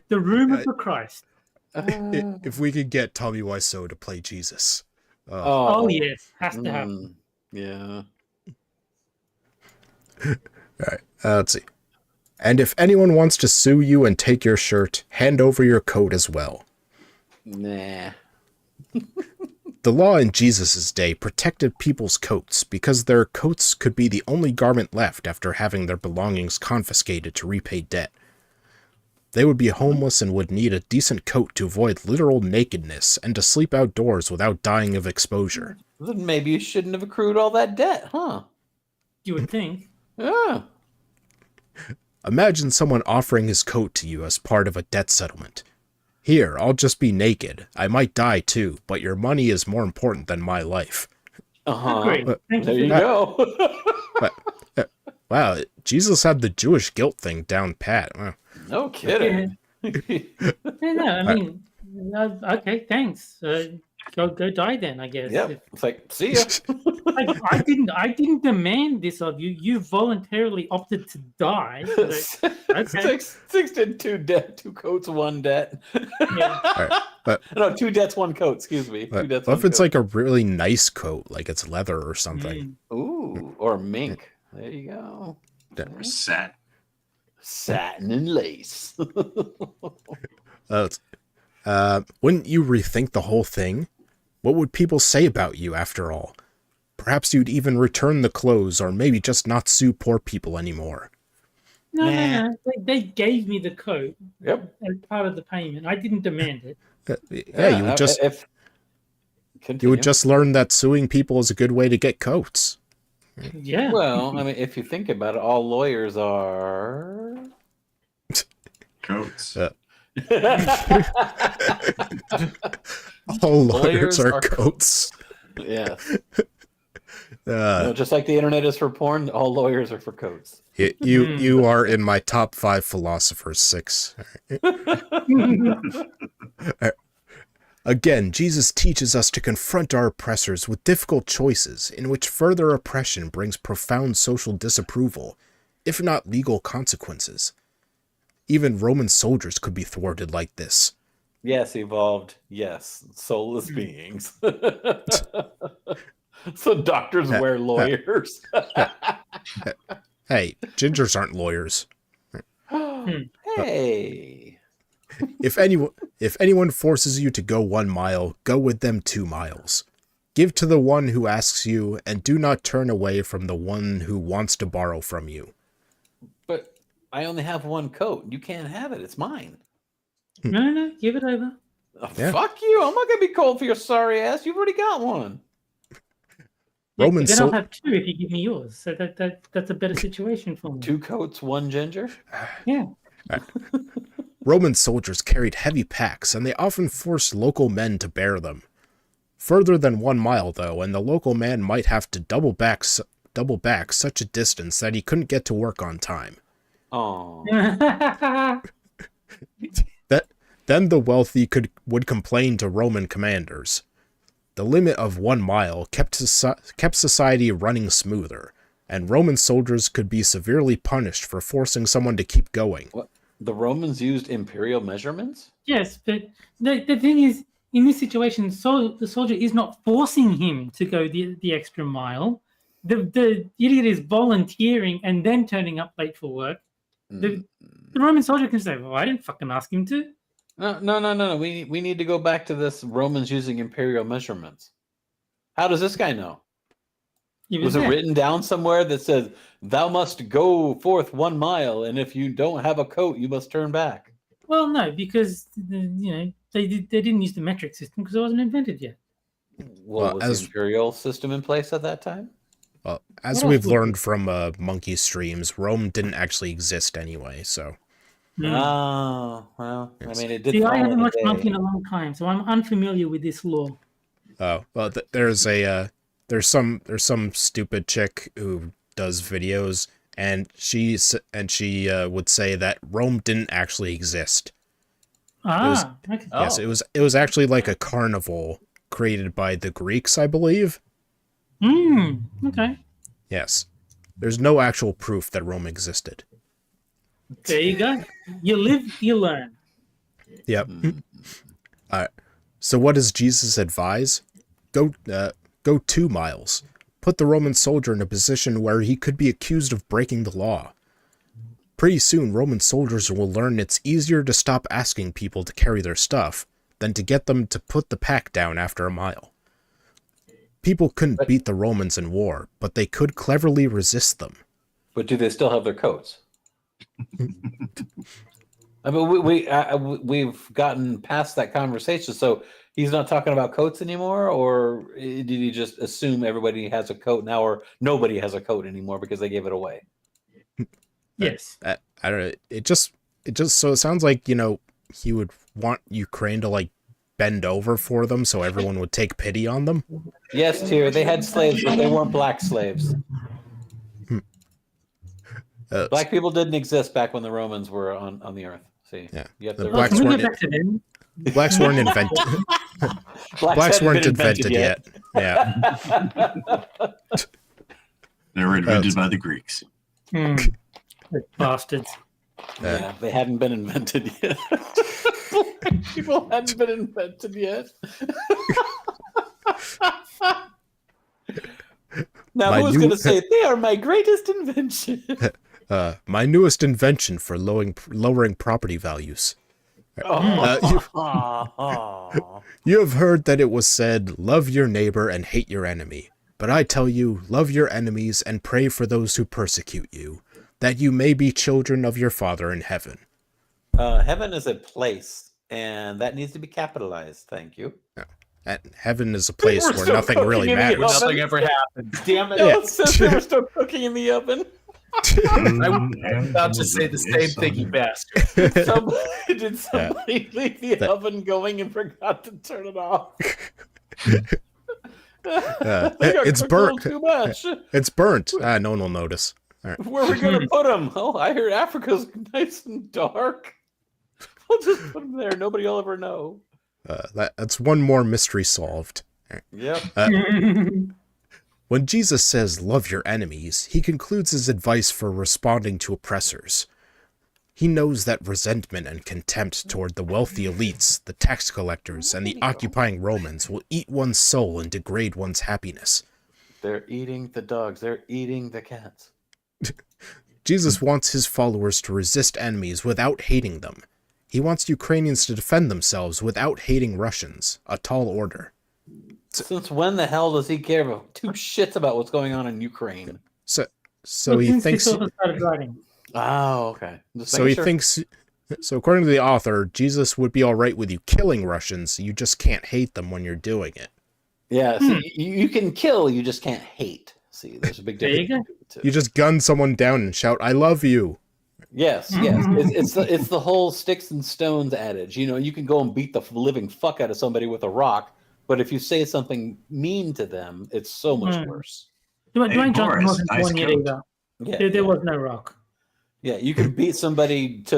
The Room of the Christ. If we could get Tommy Wiseau to play Jesus. Oh yes, has to happen. Yeah. All right, let's see. And if anyone wants to sue you and take your shirt, hand over your coat as well. Nah. The law in Jesus' day protected people's coats because their coats could be the only garment left after having their belongings confiscated to repay debt. They would be homeless and would need a decent coat to avoid literal nakedness and to sleep outdoors without dying of exposure. Then maybe you shouldn't have accrued all that debt, huh? You would think. Yeah. Imagine someone offering his coat to you as part of a debt settlement. Here, I'll just be naked. I might die too, but your money is more important than my life. Great. Thank There you. you go. Wow, Jesus had the Jewish guilt thing down pat. Wow. No kidding. No, I mean, okay, thanks. Go die then, I guess. Yep. It's like, see ya. I didn't demand this of you. You voluntarily opted to die. So, okay. Six did two debt, two coats, one debt. Yeah. All right, No, two debts, one coat. Excuse me. Two debts, what one if it's coat. like a really nice coat, like it's leather or something? Ooh, or mink. There you go. Or sat. Satin and lace. Wouldn't you rethink the whole thing? What would people say about you after all? Perhaps you'd even return the clothes or maybe just not sue poor people anymore. No. They gave me the coat Yep. as part of the payment. I didn't demand it. Yeah, you would just learn that suing people is a good way to get coats. Yeah. Well, I mean, if you think about it, all lawyers are Coats. All lawyers are coats. Yeah. Just like the internet is for porn, all lawyers are for coats. You are in my top 5 philosophers 6. Again, Jesus teaches us to confront our oppressors with difficult choices in which further oppression brings profound social disapproval, if not legal consequences. Even Roman soldiers could be thwarted like this. Yes, evolved. Yes, soulless beings. So doctors wear lawyers. Hey, gingers aren't lawyers. Hey. If anyone forces you to go 1 mile, go with them 2 miles. Give to the one who asks you, and do not turn away from the one who wants to borrow from you. But I only have one coat. You can't have it. It's mine. No, give it over. Oh, Yeah. fuck you. I'm not going to be cold for your sorry ass. You've already got one. Yeah, Roman but then I'll sol- have 2 if you give me yours. So that's a better situation for me. 2 coats, 1 ginger. Yeah. Roman soldiers carried heavy packs, and they often forced local men to bear them. Further than 1 mile, though, and the local man might have to double back such a distance that he couldn't get to work on time. Oh, Then the wealthy would complain to Roman commanders. The limit of 1 mile kept society running smoother, and Roman soldiers could be severely punished for forcing someone to keep going. what? The Romans used imperial measurements? Yes, but the thing is, in this situation, the soldier is not forcing him to go the extra mile. The idiot is volunteering and then turning up late for work. The Roman soldier can say, "Well, I didn't fucking ask him to." No. We need to go back to this Romans using imperial measurements. How does this guy know? He Was it there. written down somewhere that says, "Thou must go forth 1 mile, and if you don't have a coat, you must turn back"? Well, no, because they didn't use the metric system because it wasn't invented yet. Well, was the imperial system in place at that time? Well, as What else we've would learned from Monkey streams, Rome didn't actually exist anyway, so... Oh, well, I mean, it did. See, I fall haven't in a watched day. Monkey in a long time, so I'm unfamiliar with this law. Oh, well, there's some stupid chick who does videos, and she would say that Rome didn't actually exist. Okay. Yes, it was actually like a carnival created by the Greeks, I believe. Okay. Yes. There's no actual proof that Rome existed. There you go. You live, you learn. Yep. Alright. So what does Jesus advise? Go 2 miles. Put the Roman soldier in a position where he could be accused of breaking the law. Pretty soon, Roman soldiers will learn it's easier to stop asking people to carry their stuff than to get them to put the pack down after a mile. People couldn't beat the Romans in war, but they could cleverly resist them. But do they still have their coats? I mean, we've gotten past that conversation. So he's not talking about coats anymore, or did he just assume everybody has a coat now, or nobody has a coat anymore because they gave it away? Yes. I don't know. It just so it sounds like, he would want Ukraine to like bend over for them so everyone would take pity on them. Yes, Tyr, they had slaves, but they weren't black slaves. Black people didn't exist back when the Romans were on the earth. See, Yeah. you have The to blacks Can we weren't get back to them? blacks weren't invented. Blacks hadn't weren't been invented yet. Yeah. They were invented by the Greeks. Bastards. Yeah, they hadn't been invented yet. Black people hadn't been invented yet. Now, who's going to say they are my greatest invention? My newest invention for lowering property values. You have heard that it was said, love your neighbor and hate your enemy. But I tell you, love your enemies and pray for those who persecute you, that you may be children of your Father in heaven. Heaven is a place, and that needs to be capitalized. Thank you. And heaven is a place We're where still nothing cooking really in the matters. oven. Nothing ever happened. Damn it. No, it says they were still cooking in the oven. I was about to say the same thing, you bastard. Did somebody leave the oven going and forgot to turn it off? It's burnt. Too much. It's burnt. No one will notice. All right. Where are we going to put them? Oh, I heard Africa's nice and dark. We'll just put them there. Nobody will ever know. That's one more mystery solved. Yep. When Jesus says, love your enemies, he concludes his advice for responding to oppressors. He knows that resentment and contempt toward the wealthy elites, the tax collectors, and the occupying Romans will eat one's soul and degrade one's happiness. They're eating the dogs. They're eating the cats. Jesus wants his followers to resist enemies without hating them. He wants Ukrainians to defend themselves without hating Russians. A tall order. Since when the hell does he care about two shits about what's going on in Ukraine? So Well, he since thinks... this author started writing. Oh, okay. So he thinks... So according to the author, Jesus would be alright with you killing Russians, you just can't hate them when you're doing it. Yeah, see, you can kill, you just can't hate. See, there's a big There you difference. go. You just gun someone down and shout, "I love you." Yes. It's the whole sticks and stones adage. You know, you can go and beat the living fuck out of somebody with a rock, but if you say something mean to them, it's so much worse. Dwayne Johnson Boris, wasn't nice born yet coat. either. Yeah, There was no rock. yeah. You can beat somebody to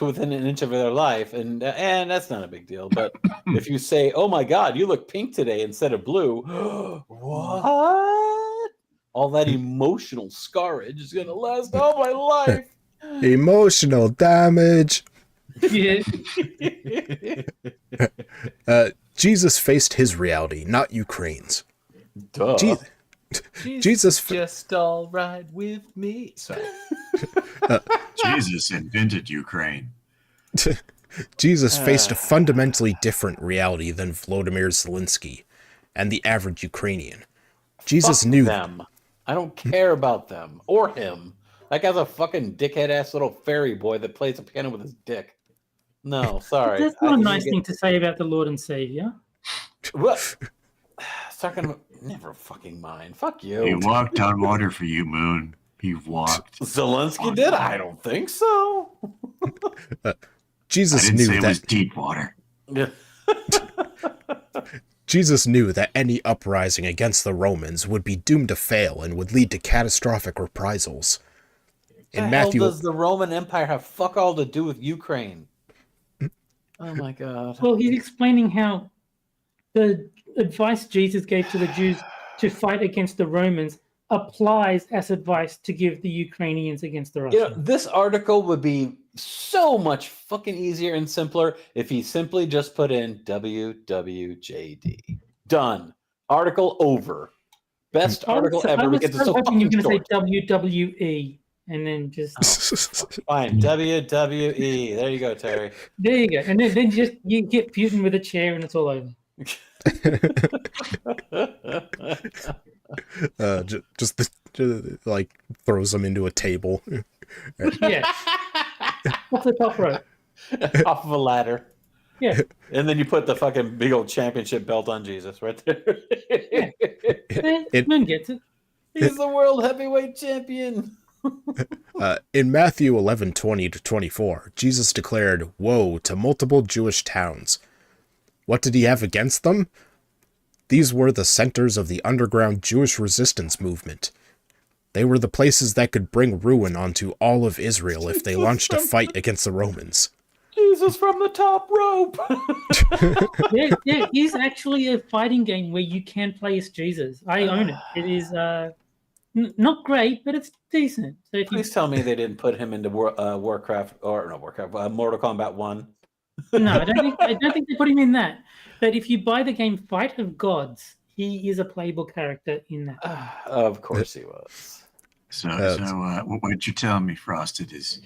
within an inch of their life, and that's not a big deal. But if you say, "Oh my God, you look pink today instead of blue," what? All that emotional scarage is gonna last all my life. Emotional damage. Yeah. Jesus faced his reality, not Ukraine's. Duh. Jesus just all right with me. Sorry. Jesus invented Ukraine. Jesus faced a fundamentally different reality than Volodymyr Zelensky and the average Ukrainian. Jesus Fuck knew them. I don't care about them or him. That guy's a fucking dickhead ass little fairy boy that plays the piano with his dick. No, sorry. That's not a nice thing to say about the Lord and Savior. What? Talking never fucking mind. Fuck you. He walked on water for you, Moon. He walked. Zelensky did? I don't think so. I Jesus didn't knew say it was that deep water. Yeah. Jesus knew that any uprising against the Romans would be doomed to fail and would lead to catastrophic reprisals. In The Matthew, hell does the Roman Empire have fuck all to do with Ukraine? Oh my God. Well, he's explaining how the advice Jesus gave to the Jews to fight against the Romans applies as advice to give the Ukrainians against the You know, Russians. this article would be so much fucking easier and simpler if he simply just put in WWJD. Done. Article over. Best article ever because it's so hoping you're fucking going to say short. WWE and then just Fine. WWE. There you go, Terry. there you go, and then just you get Putin with a chair and it's all over. like throws them into a table. Yeah, off the top rope. Off of a ladder. Yeah, And then you put the fucking big old championship belt on Jesus right there. Moon gets it. He's the world heavyweight champion. In Matthew 11:20-24, Jesus declared, "Woe to multiple Jewish towns." What did he have against them? These were the centers of the underground Jewish resistance movement. They were the places that could bring ruin onto all of Israel if they launched a fight against the Romans. Jesus from the top rope. There is actually a fighting game where you can play as Jesus. I own it. It is not great, but it's decent. So if you Please tell me they didn't put him into Mortal Kombat 1. no, I don't think they put him in that. But if you buy the game Fight of Gods, he is a playable character in that. Of course he was. So what you're telling me, Frosted, is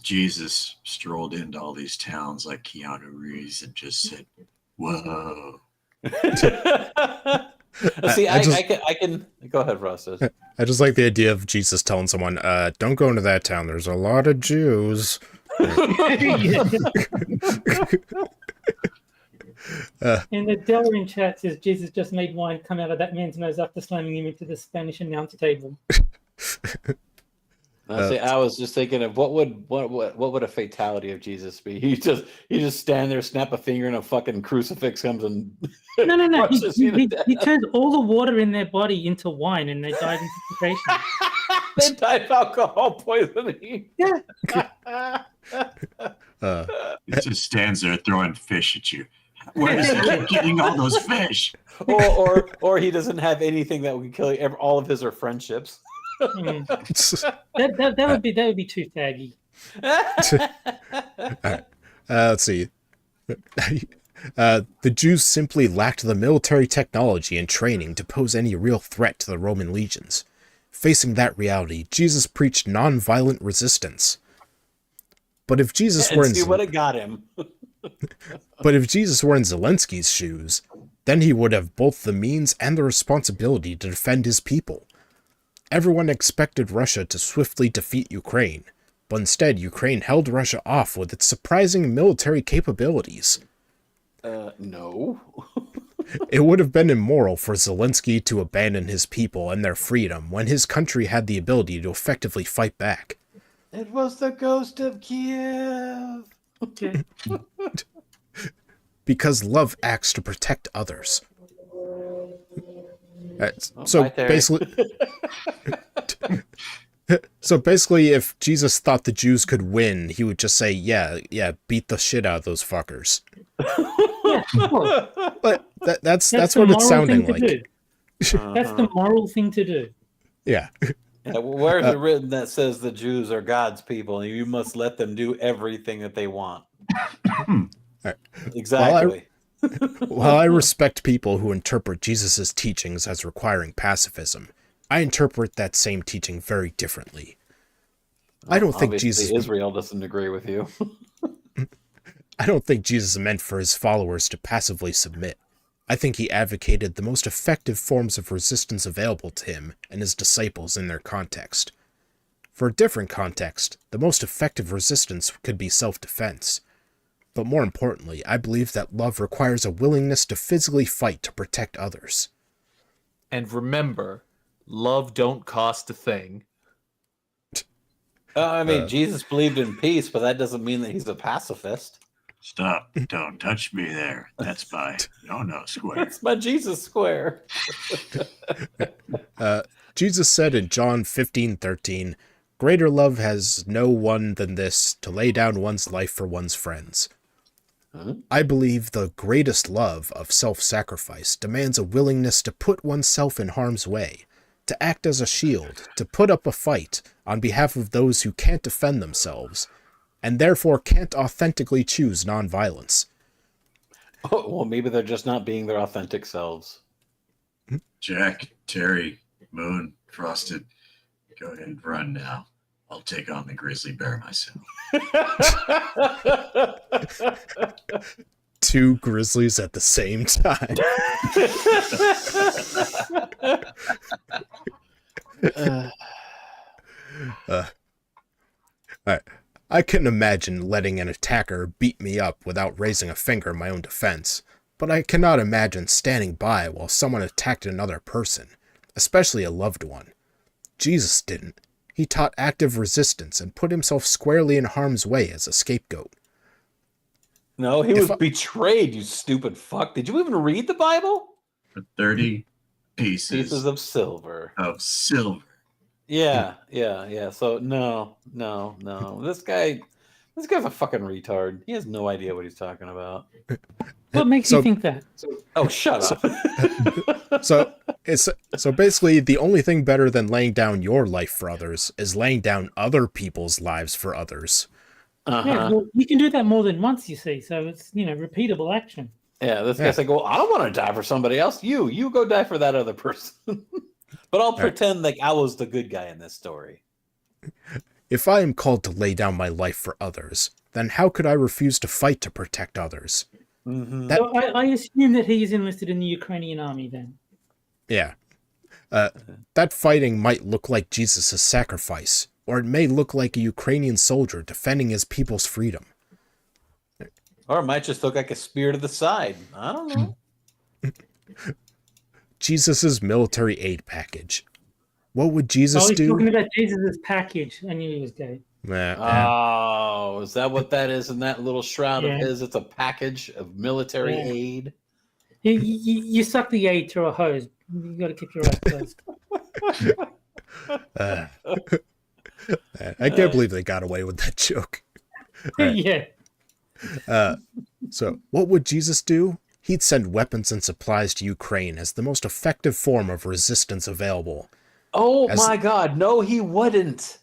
Jesus strolled into all these towns like Keanu Reeves and just said, "Whoa." See, I I can go ahead, Frosted. I just like the idea of Jesus telling someone, "Don't go into that town. There's a lot of Jews." And the Della in chat says Jesus just made wine come out of that man's nose after slamming him into the Spanish announce table. See, I was just thinking of what would a fatality of Jesus be? He just stand there, snap a finger, and a fucking crucifix comes and No. crushes you to death. He turns all the water in their body into wine, and they died in suffocation. They died of alcohol poisoning. Yeah. It just stands there throwing fish at you. Where does he keep getting all those fish? or he doesn't have anything that would kill you. All of his are friendships. That would be too faggy. Let's see. The Jews simply lacked the military technology and training to pose any real threat to the Roman legions. Facing that reality, Jesus preached non-violent resistance. But if Jesus were in what it got him. But if Jesus were in Zelensky's shoes, then he would have both the means and the responsibility to defend his people. Everyone expected Russia to swiftly defeat Ukraine, but instead Ukraine held Russia off with its surprising military capabilities. No. It would have been immoral for Zelensky to abandon his people and their freedom when his country had the ability to effectively fight back. It was the ghost of Kiev. Okay. Because love acts to protect others. Bye, Terry. So basically, if Jesus thought the Jews could win, he would just say, yeah, beat the shit out of those fuckers. Yeah, sure. But that's the what it's moral sounding thing to like. do. That's the moral thing to do. Yeah. Yeah, where is it written that says the Jews are God's people and you must let them do everything that they want? Right. Exactly. While I respect people who interpret Jesus' teachings as requiring pacifism, I interpret that same teaching very differently. I don't think Obviously, Jesus Israel doesn't agree with you. I don't think Jesus meant for his followers to passively submit. I think he advocated the most effective forms of resistance available to him and his disciples in their context. For a different context, the most effective resistance could be self-defense. But more importantly, I believe that love requires a willingness to physically fight to protect others. And remember, love don't cost a thing. I mean, Jesus believed in peace, but that doesn't mean that he's a pacifist. Stop. Don't touch me there. That's my no square. It's my Jesus square. Jesus said in John 15:13, "Greater love has no one than this, to lay down one's life for one's friends." I believe the greatest love of self-sacrifice demands a willingness to put oneself in harm's way, to act as a shield, to put up a fight on behalf of those who can't defend themselves, and therefore can't authentically choose nonviolence. Oh, well, maybe they're just not being their authentic selves. Jack, Terry, Moon, Frosted, go ahead and run now. I'll take on the grizzly bear myself. 2 grizzlies at the same time. I couldn't imagine letting an attacker beat me up without raising a finger in my own defense, but I cannot imagine standing by while someone attacked another person, especially a loved one. Jesus didn't. He taught active resistance and put himself squarely in harm's way as a scapegoat. No, he was betrayed, you stupid fuck. Did you even read the Bible? For 30 pieces of silver. of silver. Yeah. So no. This guy's a fucking retard. He has no idea what he's talking about. What makes you think that? Oh, shut up. So basically, the only thing better than laying down your life for others is laying down other people's lives for others. Yeah, well, you can do that more than once, you see. So it's, repeatable action. Yeah, this guy's like, well, I don't want to die for somebody else. You go die for that other person. But I'll pretend like I was the good guy in this story. If I am called to lay down my life for others, then how could I refuse to fight to protect others? Mm-hmm. So I assume that he is enlisted in the Ukrainian army then. Yeah. That fighting might look like Jesus' sacrifice, or it may look like a Ukrainian soldier defending his people's freedom. Or it might just look like a spear to the side. I don't know. Jesus' military aid package. What would Jesus he's do? talking about Jesus' package. I knew he was gay. Oh, is that what that is in that little shroud of Yeah. his? It's a package of military aid. You suck the aid through a hose. You got to keep your eyes closed. I can't believe they got away with that joke. Yeah. So, what would Jesus do? He'd send weapons and supplies to Ukraine as the most effective form of resistance available. Oh my God! No, he wouldn't.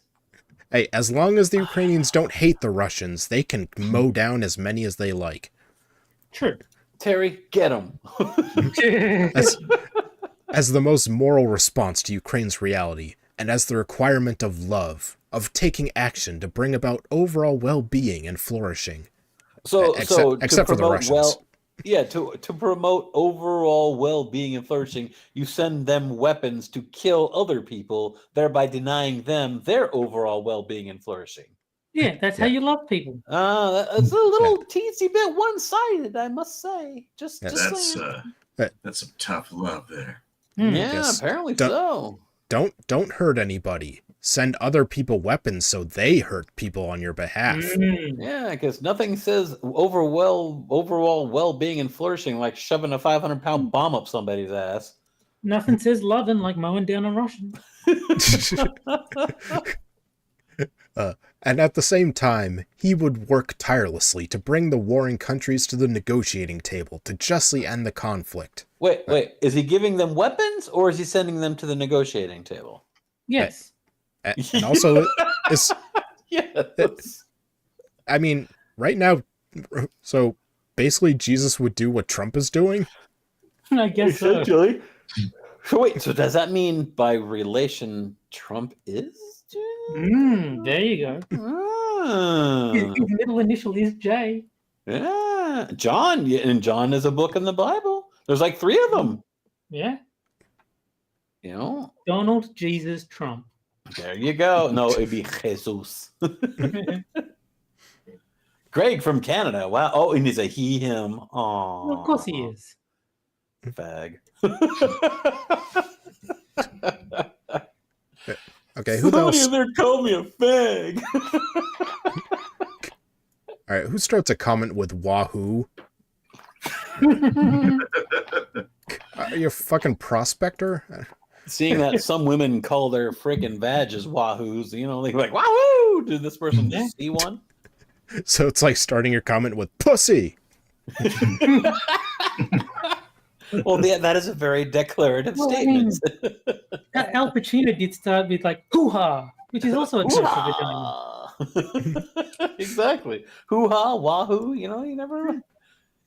Hey, as long as the Ukrainians don't hate the Russians, they can mow down as many as they like. True. Terry, get him. As the most moral response to Ukraine's reality, and as the requirement of love, of taking action to bring about overall well-being and flourishing. Except for the Russians. To promote overall well-being and flourishing, you send them weapons to kill other people, thereby denying them their overall well-being and flourishing. Yeah, that's how you love people. It's a little teensy bit one-sided, I must say. Just That's saying. That's some tough love there. Yeah, Yes. apparently Don't- so. Don't hurt anybody. Send other people weapons so they hurt people on your behalf. Yeah, because nothing says overall well-being and flourishing like shoving a 500-pound bomb up somebody's ass. Nothing says loving like mowing down a Russian. And at the same time, he would work tirelessly to bring the warring countries to the negotiating table to justly end the conflict. Wait. Is he giving them weapons or is he sending them to the negotiating table? Yes. And also, it's, Yes. I mean, right now, so basically Jesus would do what Trump is doing. I guess so. Essentially. So wait, so does that mean by relation Trump is? There you go. His middle initial is J. Yeah, John, and John is a book in the Bible. There's like 3 of them. Yeah. You know, Donald, Jesus, Trump. there you go. No, it'd be Jesus. Greg from Canada. Wow. Oh, and he's a he, him. Oh, Well, of course he is. Fag. Okay, who Somebody else? in there called me a fag. All right, who starts a comment with Wahoo? Are you a fucking prospector? Seeing that some women call their freaking badges wahoos, you know, they're like, wahoo! Did this person just see one? So it's like starting your comment with pussy. Well, that is a very declarative Well, I statement. Al Pacino did start with like hoo-ha, which is also a term for vagina. Exactly. Hoo-ha, wahoo, you know, you never...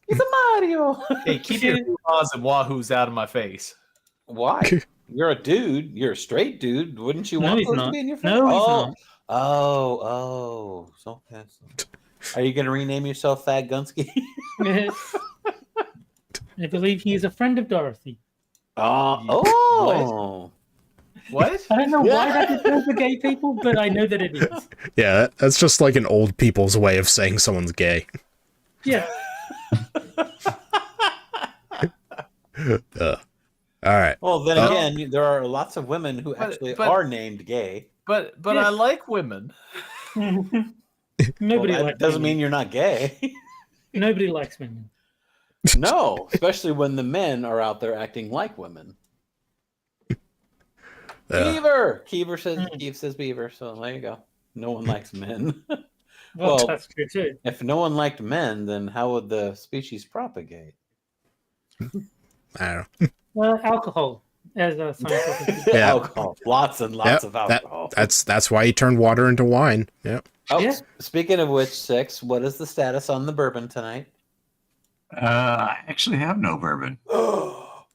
He's a Mario! Hey, keep your hoo-has and wahoos out of my face. Why? You're a dude. You're a straight dude. Wouldn't you No, want he's those to not. be in your face? No, he's oh. not. Oh. So, okay, so. Are you going to rename yourself Fag Gunsky? I believe he is a friend of Dorothy. Oh. What? I don't know why that's a term for gay people, but I know that it is. Yeah, that's just like an old people's way of saying someone's gay. Yeah. All right. Well, then again, there are lots of women who actually but- are named gay. But Yeah. I like women. Nobody Well, that likes doesn't women. mean you're not gay. Nobody likes women. No, especially when the men are out there acting like women. Beaver! Keever says Beaver, so there you go. No one likes men. Well, Well, that's true too. If no one liked men, then how would the species propagate? I don't know. Well, alcohol, as a science. Yeah. Alcohol. Lots and lots Yep, of alcohol. That's why you turn water into wine. Yep. Oh, Yeah. Speaking of which, Six, what is the status on the bourbon tonight? I actually have no bourbon.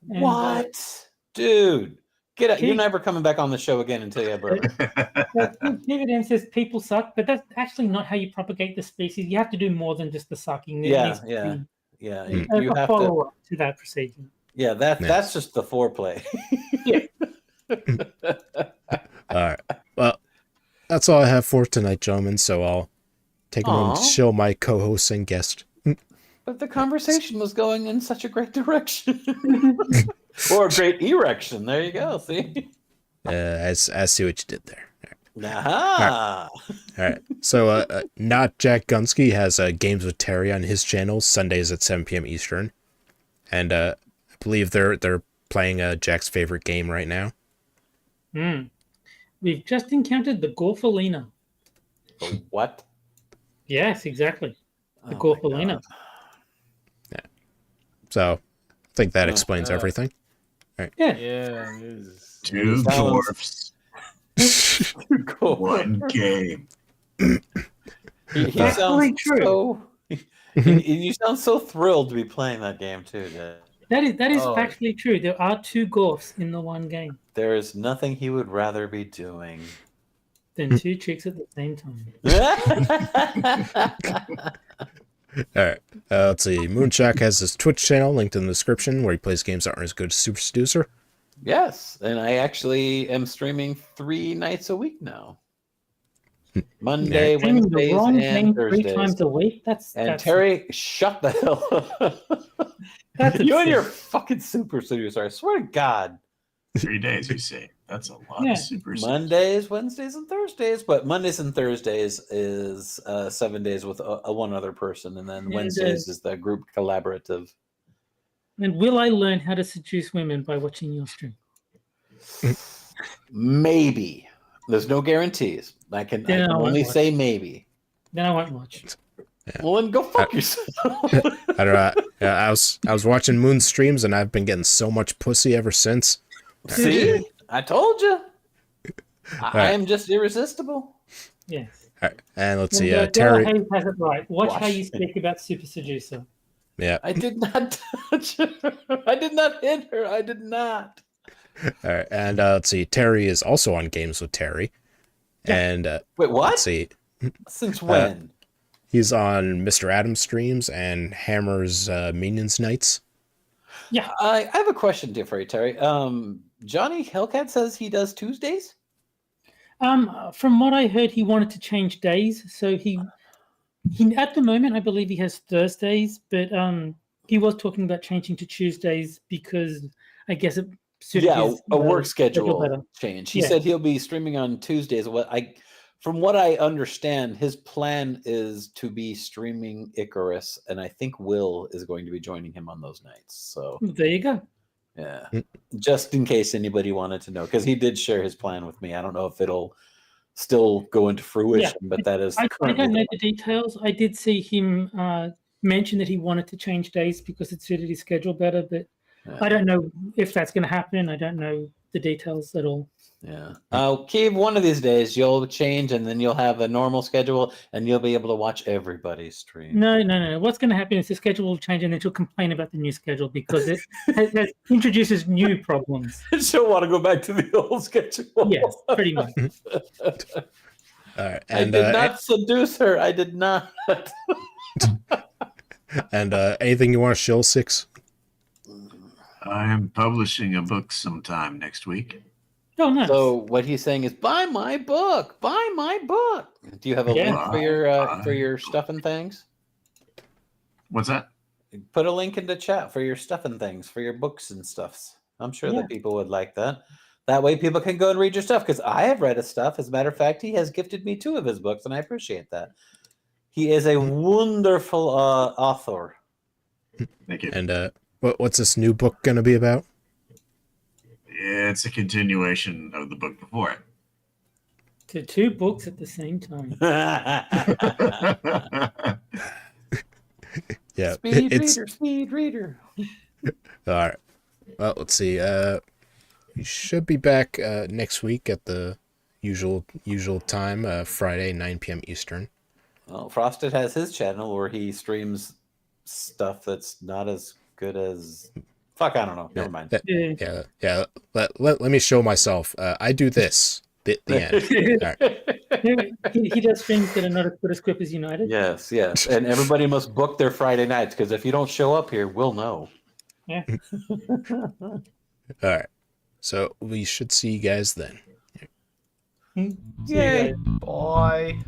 What? Dude, get out. You're Keith- never coming back on the show again until you have bourbon. Dividend says people suck, but that's actually not how you propagate the species. You have to do more than just the sucking. There Yeah, needs to yeah. be Yeah, Mm. you a have to. follow-up to that procedure. Yeah, that's just the foreplay. All right. Well, that's all I have for tonight, gentlemen. So I'll take a moment to Aw. show my co-host and guest. But the conversation was going in such a great direction. Or a great erection. There you go. See? I see what you did there. Aha! All right. So, not Jack Gunsky has Games with Terry on his channel Sundays at 7 p.m. Eastern, and I believe they're playing Jack's favorite game right now. We've just encountered the Gorfalina. What? Yes, exactly. The Oh my Gorfalina. God. So, I think that explains everything. Yeah. Yeah. it is. Two Sounds- dwarfs, Cool. one game. He That's sounds really true. so. You sound so thrilled to be playing that game too. Dad. That is Oh. factually true. There are 2 Gorfs in the one game There is nothing he would rather be doing. than 2 chicks at the same time. All right. Let's see. Moonshock has his Twitch channel linked in the description where he plays games that aren't as good as Super Seducer. Yes, and I actually am streaming 3 nights a week now. Monday, Streaming the Wednesdays, wrong and game 3 Thursdays. times a week? And that's Terry, shut the hell up. That's You and your absurd. fucking super seducer. I swear to God. 3 days, you say. That's a lot Yeah. of super. Mondays, Wednesdays, and Thursdays. But Mondays and Thursdays is 7 days with one other person. And then Yeah, it Wednesdays is. is the group collaborative. And will I learn how to seduce women by watching your stream? Maybe. There's no guarantees. I can Then I won't only watch. say maybe. Then I won't watch. Well, then go fuck yourself. I don't know. I was watching Moon streams, and I've been getting so much pussy ever since. See? I told you. I right. am just irresistible. Yes. All right, and let's see. And, Terry. Hayes has it right. Watch how Watch. you speak about Super Seducer. Yeah. I did not touch her. I did not hit her. I did not. All right, and let's see. Terry is also on Games with Terry, and Wait, what? let's see. Since when? He's on Mr. Adams streams and Hammer's Minions Nights. Yeah. I have a question for you, Terry. Johnny Hellcat says he does Tuesdays. From what I heard, he wanted to change days. So he at the moment, I believe he has Thursdays, but he was talking about changing to Tuesdays because I guess it suited his, a work schedule better. schedule change. He Yeah. said he'll be streaming on Tuesdays. From what I understand, his plan is to be streaming Icarus, and I think Will is going to be joining him on those nights. So There you go. yeah, just in case anybody wanted to know, because he did share his plan with me. I don't know if it'll still go into fruition, but that is I currently don't know the the details. I did see him mention that he wanted to change days because it suited his schedule better, but plan. I don't know if that's going to happen. I don't know the details at all. Yeah. Keith, one of these days you'll change and then you'll have a normal schedule and you'll be able to watch everybody's stream. No. What's going to happen is the schedule will change and then she'll complain about the new schedule because it has introduces new problems. She'll want to go back to the old schedule. Yes, pretty much. All right, I and did not seduce her. I did not. and anything you want to shill, Six? I am publishing a book sometime next week. Oh, nice. So what he's saying is, buy my book. Buy my book. Do you have a Yeah. link for your stuff and things? What's that? Put a link in the chat for your stuff and things, for your books and stuffs. I'm sure Yeah. that people would like that. That way people can go and read your stuff, because I have read his stuff. As a matter of fact, he has gifted me 2 of his books, and I appreciate that. He is a wonderful author. Thank you. And what's this new book going to be about? It's a continuation of the book before it. To 2 books at the same time. Yeah, Speed reader. All right. Well, let's see. We should be back next week at the usual time, Friday, 9 p.m. Eastern. Well, Frosted has his channel where he streams stuff that's not as good as. Fuck, I don't know. Never mind. Yeah. Let me show myself. I do this. The end. All right. He does streams that are not as good as Quippers United. Yes. And everybody must book their Friday nights, because if you don't show up here, we'll know. Yeah. All right. So we should see you guys then. See you guys. Bye.